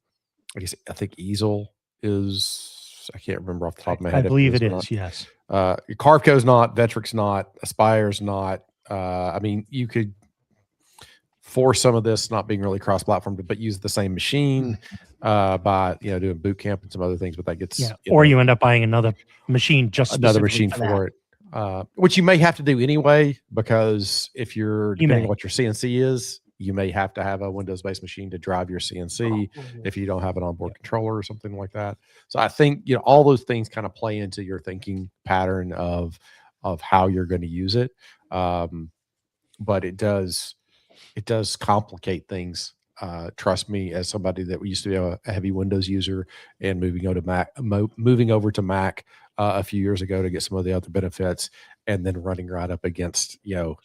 think Easel is. I can't remember off the top of my head. I believe it is. Yes. Carveco's not, Vectric's not, Aspire's not. You could force some of this not being really cross-platform, but use the same machine by doing boot camp and some other things. But that gets or you end up buying another machine for it. which you may have to do anyway, because if you're depending may. on what your CNC is, you may have to have a Windows-based machine to drive your CNC if you don't have an onboard controller or something like that. So I think, you know, all those things kind of play into your thinking pattern of how you're going to use it. But it does complicate things. Trust me, as somebody that used to be a heavy Windows user and moving over to Mac a few years ago to get some of the other benefits, and then running right up against, you know,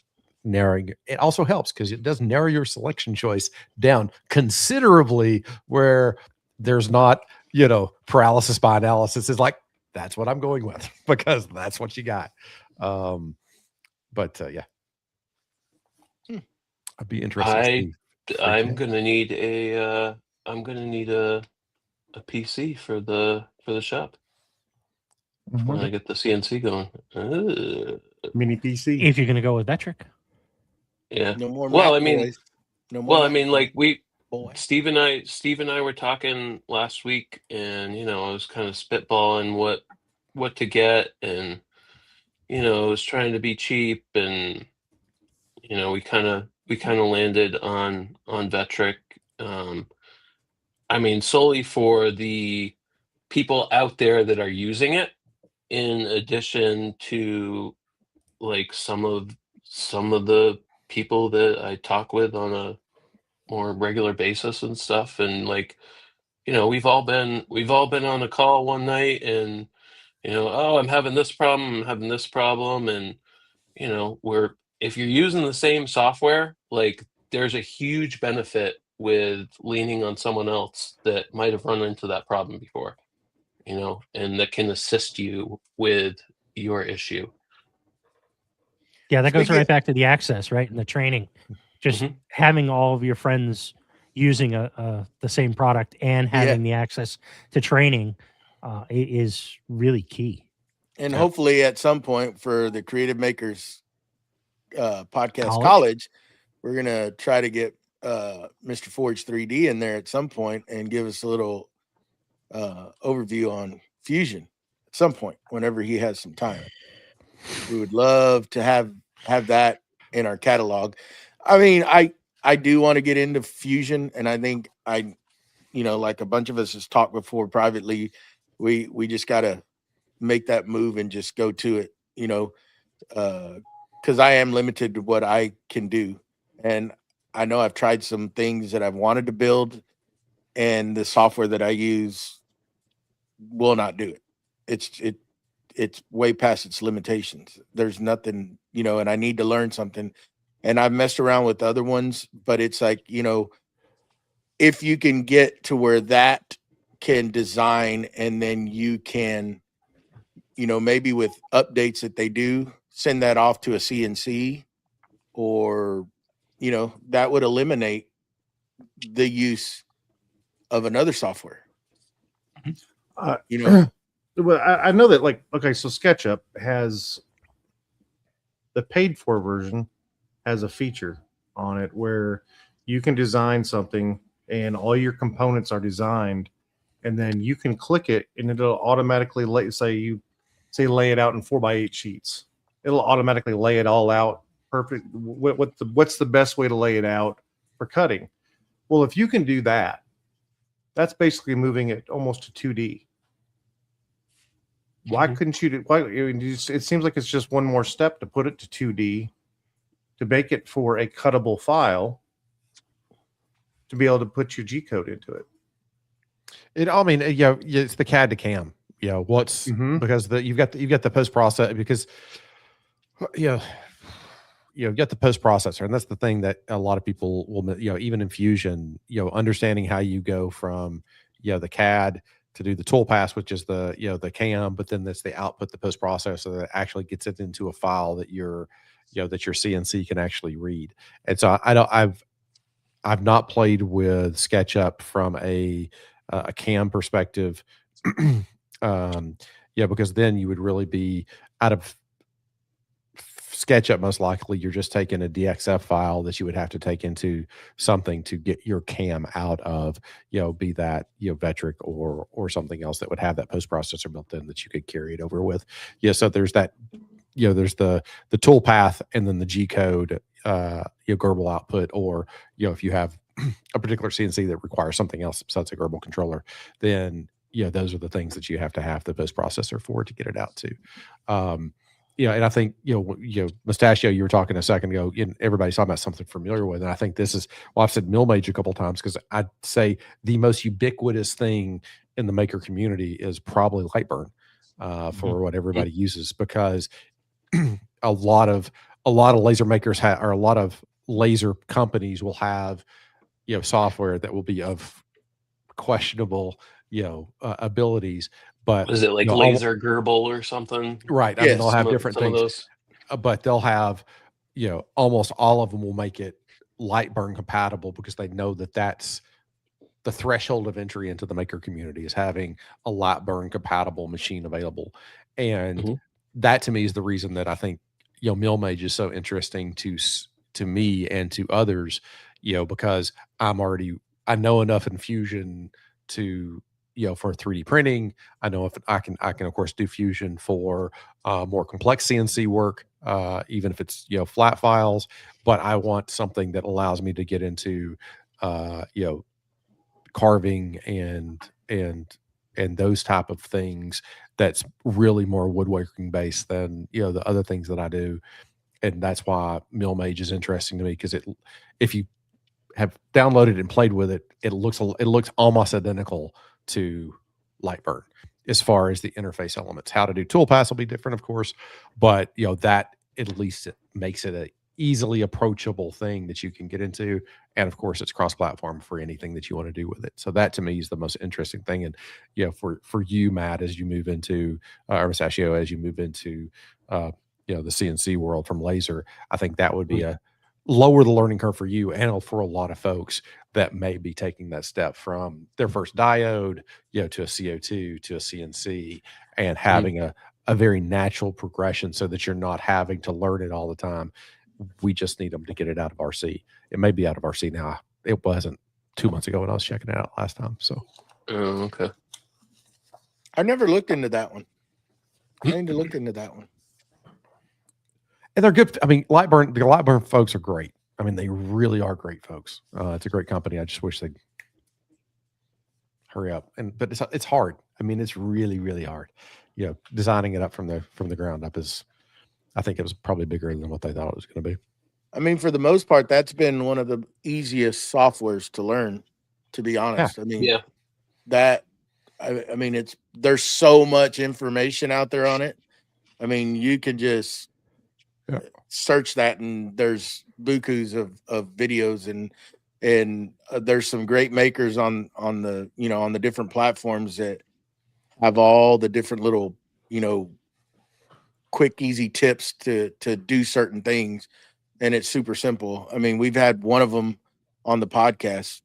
narrowing. It also helps because it does narrow your selection choice down considerably, where there's not, you know, paralysis by analysis. It's like, that's what I'm going with because that's what you got. But yeah, I'd be interested to see. I'm gonna need a PC for the shop when I get the CNC going. Mini PC. If you're going to go with Vectric. Yeah. No more Well, Mac I mean, boys. No more well, I Mac mean, like boy. Steve and I were talking last week, and you know, I was kind of spitballing what to get, and you know, I was trying to be cheap, and you know, we kind of landed on Vectric. I mean, solely for the people out there that are using it, in addition to like some of the people that I talk with on a more regular basis and stuff. And like, you know, we've all been on a call one night, and you know, oh, I'm having this problem, and you know, if you're using the same software, like there's a huge benefit with leaning on someone else that might have run into that problem before, you know, and that can assist you with your issue. Yeah, that goes Speaking- right back to the access, right? And the training. Just Mhm. having all of your friends using the same product and having the access to training is really key. And Yeah. hopefully at some point for the Creative Makers podcast college, we're going to try to get Mr. Forge 3D in there at some point and give us a little overview on Fusion at some point whenever he has some time. We would love to have that in our catalog. I mean, I do want to get into Fusion, and I think you know, like a bunch of us has talked before privately, we just got to make that move and just go to it, you know, because I am limited to what I can do. And I know I've tried some things that I've wanted to build, and the software that I use will not do it. It's way past its limitations. There's nothing, you know, and I need to learn something. And I've messed around with other ones, but it's like, you know, if you can get to where that can design, and then you can, you know, maybe with updates that they do, send that off to a CNC, or, you know, that would eliminate the use of another software. You know, Well, I know that, like, okay, so SketchUp has the paid for version has a feature on it where you can design something and all your components are designed, and then you can click it and it'll automatically lay it out in 4x8 sheets. It'll automatically lay it all out perfect. What's the best way to lay it out for cutting? Well, if you can do that, that's basically moving it almost to 2D. Why couldn't you do? Why? It seems like it's just one more step to put it to 2D, to make it for a cuttable file, to be able to put your G code into it. I mean, yeah, it's the CAD to CAM. You know, because you've got the post process, because you've got the post processor, and that's the thing that a lot of people will, you know, even in Fusion, you know, understanding how you go from, you know, the CAD to do the tool pass, which is the, you know, the CAM, but then that's the output, the post processor that actually gets it into a file that your CNC can actually read. And so I've not played with SketchUp from a CAM perspective. Because then you would really be out of SketchUp. Most likely you're just taking a DXF file that you would have to take into something to get your CAM out of, you know, be that, you know, Vectric or something else that would have that post processor built in that you could carry it over with. Yeah. So there's that there's the tool path and then the G code, Gerbil output, or if you have a particular CNC that requires something else besides a Gerbil controller, then those are the things that you have to have the post processor for to get it out to. And I think Mustachio, you were talking a second ago, everybody's talking about something familiar with, and I think this is, I've said mill mage a couple of times because I'd say the most ubiquitous thing in the maker community is probably Lightburn for what everybody uses, because a lot of laser makers or a lot of laser companies will have software that will be of questionable abilities, but is it like laser Gerbil or something? Right. I mean, they'll have different some things, of those. but they'll have almost all of them will make it Lightburn compatible, because they know that that's the threshold of entry into the maker community, is having a Lightburn compatible machine available. And that to me is the reason that I think mill mage is so interesting to me and to others, because I know enough in Fusion to for 3D printing. I know if I can of course do Fusion for more complex CNC work, even if it's flat files, but I want something that allows me to get into carving and those type of things that's really more woodworking based than the other things that I do. And that's why mill mage is interesting to me, because if you have downloaded and played with it, it looks almost identical to Lightburn as far as the interface elements. How to do toolpaths will be different, of course, but that at least it makes it a easily approachable thing that you can get into. And of course, it's cross-platform for anything that you want to do with it. So that to me is the most interesting thing. And for you, Matt, as you move into or Mustachio, as you move into the CNC world from laser, I think that would be a lower the learning curve for you and for a lot of folks that may be taking that step from their first diode, to a CO2 to a CNC, and having a very natural progression so that you're not having to learn it all the time. We just need them to get it out of RC. It may be out of RC now. It wasn't 2 months ago when I was checking it out last time. So, okay. I never looked into that one. I need to look into that one. And they're good. I mean, the Lightburn folks are great. I mean, they really are great folks. It's a great company. I just wish they'd hurry up. But it's hard. I mean, it's really, really hard. Designing it up from the ground up I think it was probably bigger than what they thought it was going to be. I mean, for the most part, that's been one of the easiest softwares to learn, to be honest. Yeah. I mean, there's so much information out there on it. I mean, you can just search that and there's bukus of videos and there's some great makers on the, on the different platforms that have all the different little, quick, easy tips to do certain things. And it's super simple. I mean, we've had one of them on the podcast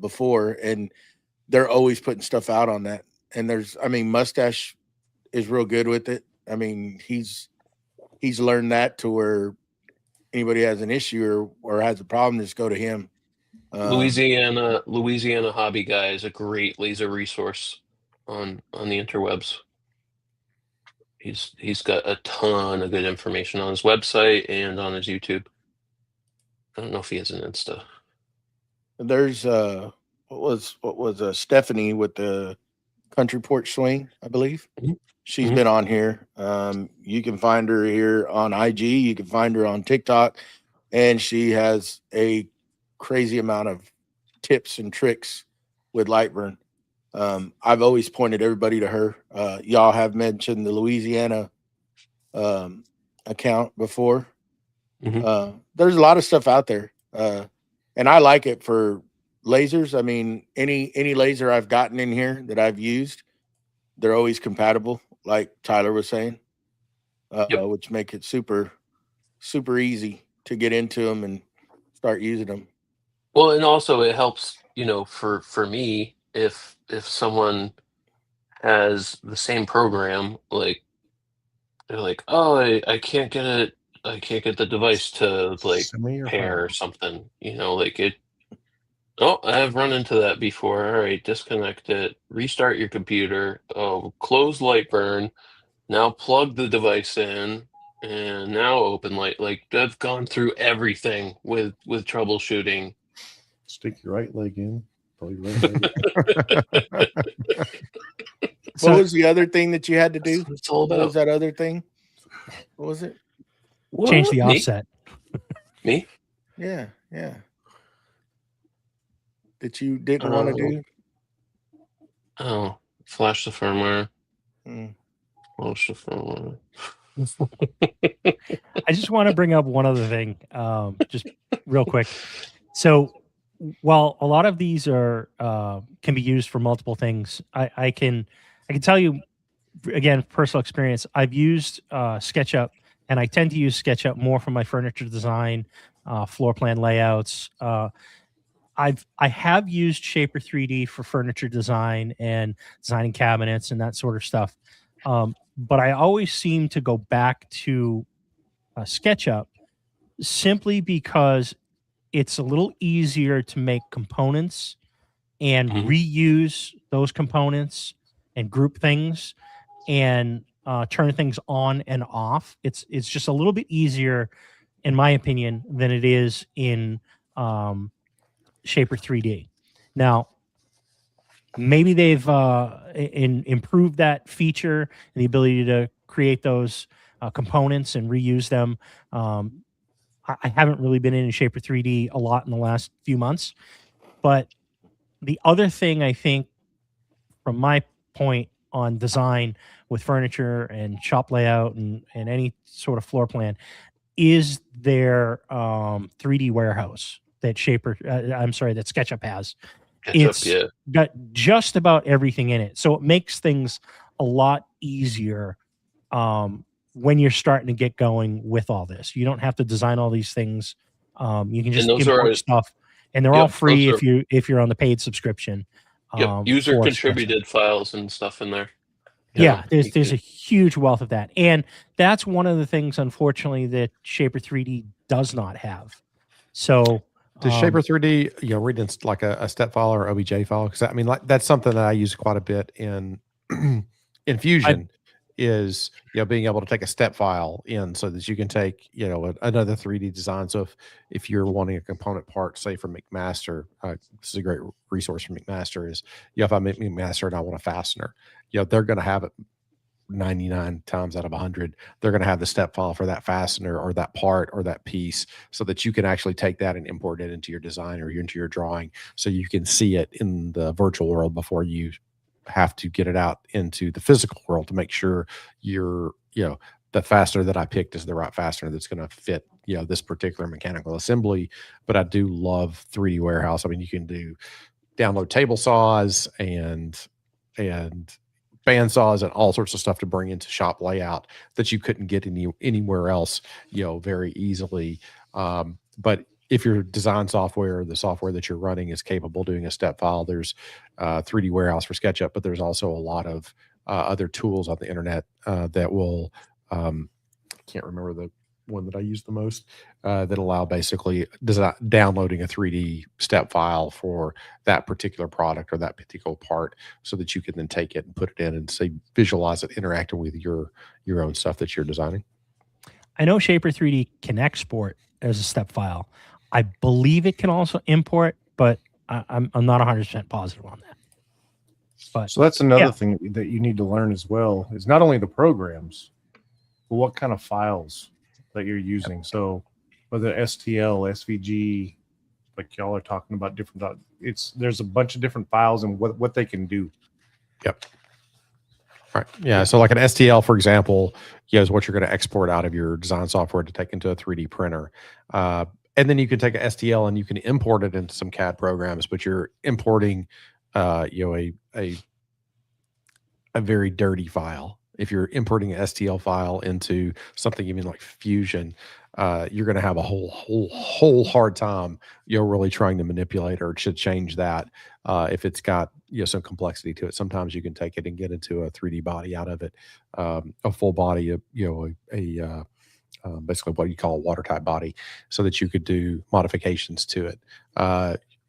before, and they're always putting stuff out on that. And Mustache is real good with it. I mean, he's learned that to where anybody has an issue or has a problem, just go to him. Louisiana Hobby Guy is a great laser resource on the interwebs. He's got a ton of good information on his website and on his YouTube. I don't know if he has an Insta. There's what was Stephanie with the Country Porch Swing, I believe. She's been on here. You can find her here on IG. You can find her on TikTok, and she has a crazy amount of tips and tricks with Lightburn. I've always pointed everybody to her. Y'all have mentioned the Louisiana account before. There's a lot of stuff out there, and I like it for lasers. I mean, any laser I've gotten in here that I've used, they're always compatible, like Tyler was saying, which make it super, super easy to get into them and start using them. Well, and also it helps, for me, if someone has the same program, like they're like, oh, I can't get it, I can't get the device to like pair or something, like it. Oh, I've run into that before. All right, disconnect it, restart your computer, close Lightburn, now plug the device in, and now open light. Like I've gone through everything with troubleshooting. Stick your right leg in. Probably right leg. What was the other thing that you had to That's do? what it's all What was about. that other thing? What was it? Change the Me? offset. Me? Yeah, yeah. That you didn't want to do? Oh, flash the firmware. Mm. Flash the firmware. I just want to bring up one other thing, just real quick. So, while a lot of these are can be used for multiple things, I can tell you again, personal experience. I've used SketchUp, and I tend to use SketchUp more for my furniture design, floor plan layouts. I have used Shaper 3D for furniture design and designing cabinets and that sort of stuff. But I always seem to go back to SketchUp simply because it's a little easier to make components and Mhm. reuse those components and group things and turn things on and off. It's just a little bit easier, in my opinion, than it is in Shaper 3D. Now, maybe they've improved that feature and the ability to create those components and reuse them. I haven't really been in Shaper 3D a lot in the last few months, but the other thing I think, from my point on design with furniture and shop layout and any sort of floor plan, is their 3D warehouse that that SketchUp has. Ketchup, It's yeah. got just about everything in it, so it makes things a lot easier when you're starting to get going with all this. You don't have to design all these things. You can just those are import stuff, and they're all Yep, free those are if you're on the paid subscription. user For SketchUp. contributed files and stuff in there. Yeah, you there's can- a huge wealth of that, and that's one of the things, unfortunately, that Shaper 3D does not have. So, Does Shaper 3D, read in like a step file or OBJ file? Because I mean, like that's something that I use quite a bit in in Fusion. Is being able to take a step file in so that you can take another 3D design. So if you're wanting a component part, say from McMaster, this is a great resource from McMaster. Is if I make McMaster and I want a fastener, they're going to have it 99 times out of 100. They're going to have the step file for that fastener or that part or that piece, so that you can actually take that and import it into your design or into your drawing, so you can see it in the virtual world before you have to get it out into the physical world to make sure the fastener that I picked is the right fastener that's going to fit this particular mechanical assembly. But I do love 3D warehouse. I mean, you can download table saws and band saws and all sorts of stuff to bring into shop layout that you couldn't get anywhere else very easily. But if your design software, the software that you're running, is capable of doing a step file, there's 3D warehouse for SketchUp, but there's also a lot of other tools on the internet that will can't remember the one that I use the most, that allow basically downloading a 3D step file for that particular product or that particular part, so that you can then take it and put it in and say visualize it interacting with your own stuff that you're designing. I know Shaper 3D can export as a step file. I believe it can also import, but I'm not 100% positive on that. But So that's another thing that you need to learn as well, is not only the programs, but what kind of files that you're using. So whether STL, SVG, like y'all are talking about different, there's a bunch of different files and what they can do. Yep. Right. Yeah. So like an STL, for example, is what you're going to export out of your design software to take into a 3D printer. And then you can take a STL and you can import it into some CAD programs, but you're importing, a very dirty file. If you're importing an STL file into something even like Fusion, you're going to have a whole hard time, really trying to manipulate or to change that. If it's got, some complexity to it, sometimes you can take it and get into a 3D body out of it, a full body, basically what you call a watertight body, so that you could do modifications to it.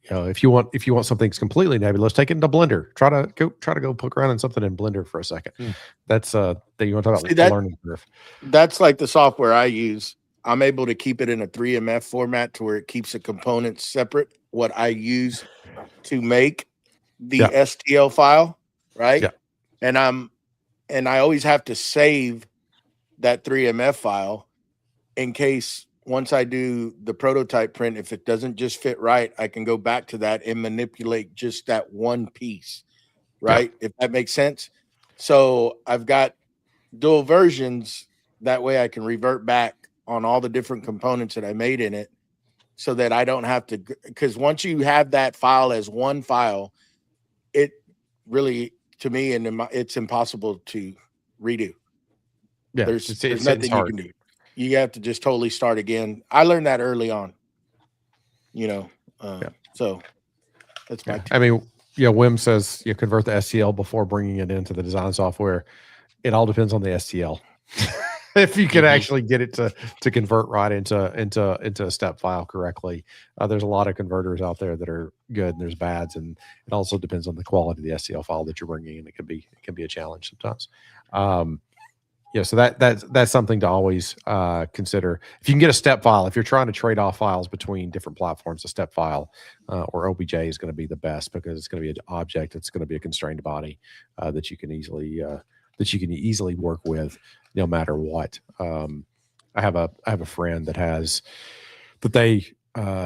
if you want something that's completely nebulous, take it into Blender. Try to go poke around in something in Blender for a second. That's that you want to talk about See, like the learning curve. That's like the software I use. I'm able to keep it in a 3MF format to where it keeps the components separate. What I use to make the Yeah. STL file, right? Yeah. And I always have to save that 3MF file in case once I do the prototype print, if it doesn't just fit right, I can go back to that and manipulate just that one piece, right? If that makes sense. So I've got dual versions. That way I can revert back on all the different components that I made in it so that I don't have to, because once you have that file as one file, it really, to me, it's impossible to redo. Yeah, There's it's nothing you hard. can do. You have to just totally start again. I learned that early on, so that's my I mean, Wim says you convert the STL before bringing it into the design software. It all depends on the STL. If you can actually get it to convert right into a step file correctly. There's a lot of converters out there that are good and there's bads, and it also depends on the quality of the STL file that you're bringing in. It can be a challenge sometimes. So that's something to always consider. If you can get a step file, if you're trying to trade off files between different platforms, a step file or OBJ is going to be the best because it's going to be an object. It's going to be a constrained body that you can easily work with, no matter what. I have a friend that they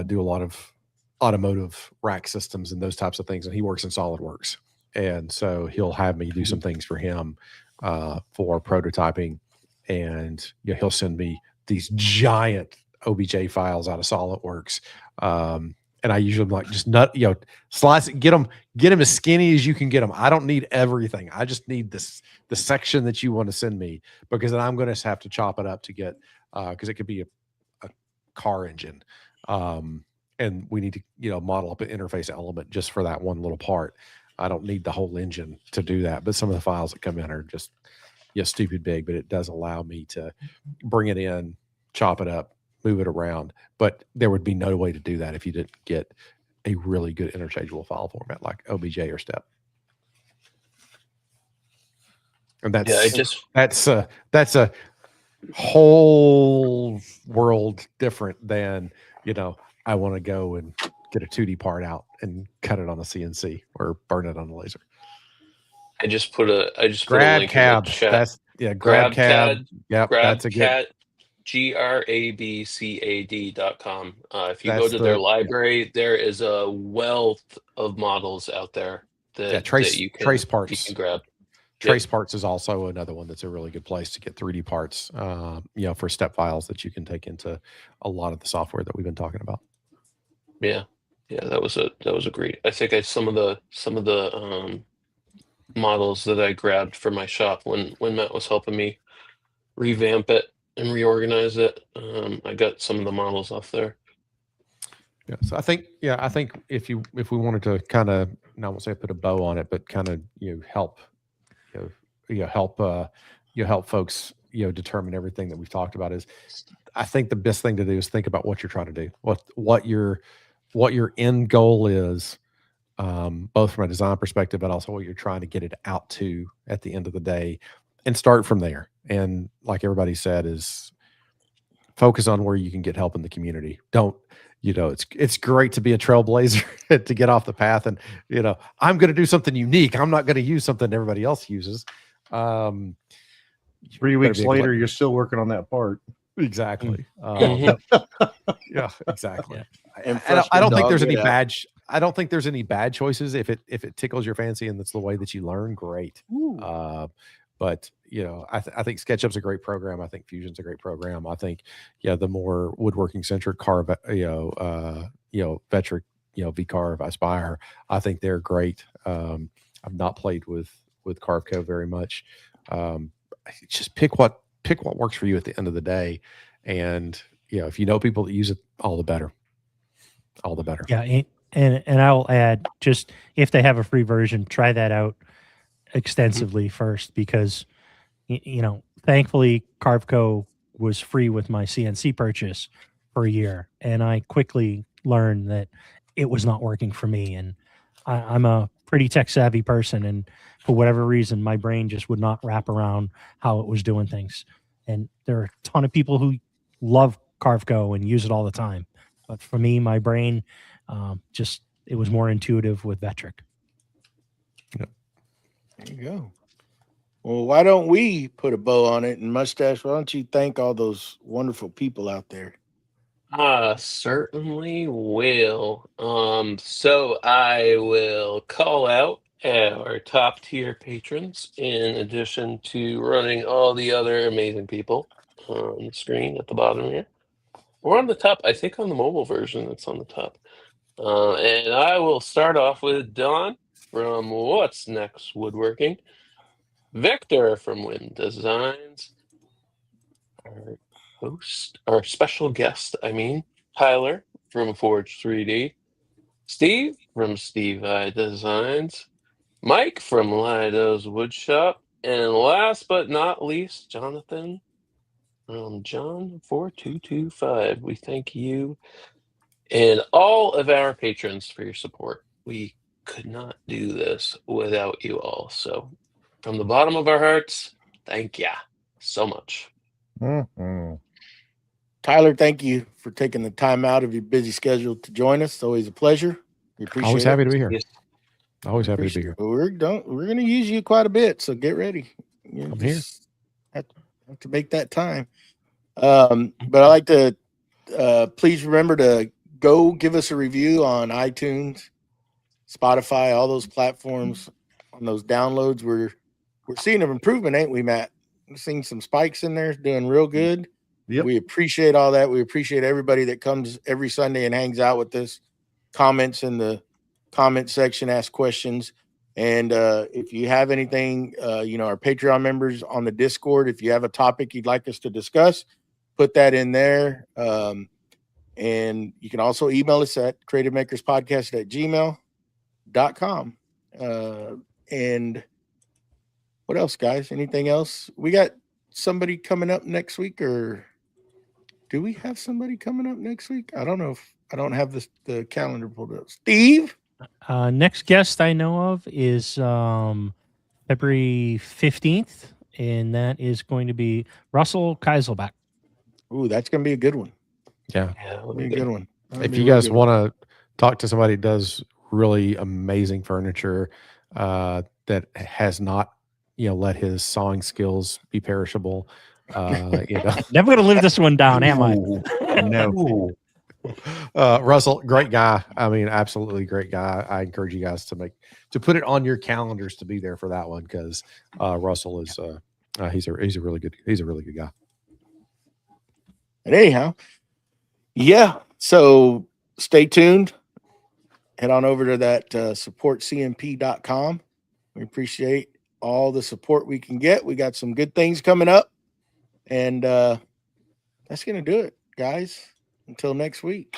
do a lot of automotive rack systems and those types of things, and he works in SolidWorks, and so he'll have me do some things for him for prototyping, and he'll send me these giant OBJ files out of SolidWorks, and I usually like just slice it, get them as skinny as you can get them. I don't need everything. I just need the section that you want to send me, because then I'm going to have to chop it up to get because it could be a car engine, and we need to model up an interface element just for that one little part. I don't need the whole engine to do that, but some of the files that come in are just stupid big, but it does allow me to bring it in, chop it up, move it around. But there would be no way to do that if you didn't get a really good interchangeable file format like OBJ or Step. And that's a whole world different than, I want to go and get a 2D part out and cut it on a CNC or burn it on a laser. I just put a link CAD. in the chat. That's CAD. Yep, that's a good. grabcad.com. If you go to their library, there is a wealth of models out there that you can trace parts. You can grab. Trace parts is also another one that's a really good place to get 3D parts. For step files that you can take into a lot of the software that we've been talking about. Yeah, that was a great. I think some of the models that I grabbed for my shop when Matt was helping me revamp it and reorganize it. I got some of the models off there. Yeah, so I think if we wanted to kind of, I won't say put a bow on it, but kind of help folks determine everything that we've talked about, is I think the best thing to do is think about what you're trying to do, what your end goal is, both from a design perspective, but also what you're trying to get it out to at the end of the day, and start from there. And like everybody said, is focus on where you can get help in the community. Don't, it's great to be a trailblazer to get off the path and, I'm going to do something unique. I'm not going to use something everybody else uses. 3 weeks later, you're still working on that part. Exactly. Yeah, exactly. And I don't think there's any bad. I don't think there's any bad choices. If it tickles your fancy and that's the way that you learn, great. But I think SketchUp's a great program. I think Fusion's a great program. I think the more woodworking centric Carve, Vectric, VCarve, Aspire, I think they're great. I've not played with Carveco very much. Just pick what works for you at the end of the day, and if you know people that use it, all the better. Yeah, and I will add, just if they have a free version, try that out extensively first, because thankfully Carveco was free with my CNC purchase for a year, and I quickly learned that it was not working for me. And I'm a pretty tech savvy person, and for whatever reason, my brain just would not wrap around how it was doing things. And there are a ton of people who love CarveGo and use it all the time, but for me, my brain just it was more intuitive with Vectric. There you go. Well, why don't we put a bow on it? And Mustache, why don't you thank all those wonderful people out there? Certainly will. So I will call out our top tier patrons in addition to running all the other amazing people on the screen at the bottom here. Or on the top, I think on the mobile version, it's on the top. And I will start off with Don from What's Next Woodworking, Victor from Wind Designs, our special guest, Tyler from Forge 3D, Steve from Steve I Designs, Mike from Lido's Woodshop, and last but not least, Jonathan from John4225. We thank you and all of our patrons for your support. We could not do this without you all. So, from the bottom of our hearts, thank ya so much. Mm-hmm. Tyler, thank you for taking the time out of your busy schedule to join us. It's always a pleasure. We appreciate Always it. happy to be here. Yes. Always happy to be here. We're going to use you quite a bit, so get ready. I'm here. Have to make that time. But I like to please remember to go give us a review on iTunes, Spotify, all those platforms. On those downloads, we're seeing an improvement, ain't we, Matt? We're seeing some spikes in there, doing real good. Yep. We appreciate all that. We appreciate everybody that comes every Sunday and hangs out with us, comments in the comment section, ask questions. And if you have anything, our Patreon members on the Discord, if you have a topic you'd like us to discuss, put that in there. And you can also email us at creativemakerspodcast@gmail.com. And what else, guys? Anything else? We got somebody coming up next week, or do we have somebody coming up next week? I don't know if I don't have the calendar pulled up. Steve? Next guest I know of is February 15th, and that is going to be Russell Keiselbach. Ooh, that's going to be a good one. Yeah. That'll be a good one. If you guys want to talk to somebody who does really amazing furniture that has not, let his sawing skills be perishable, Never going to live this one down, am I? No. Russell, great guy. I mean, absolutely great guy. I encourage you guys to put it on your calendars to be there for that one, because Russell is he's a really good guy. And anyhow, yeah. So stay tuned. Head on over to that supportcmp.com. We appreciate all the support we can get. We got some good things coming up, and that's going to do it, guys. Until next week.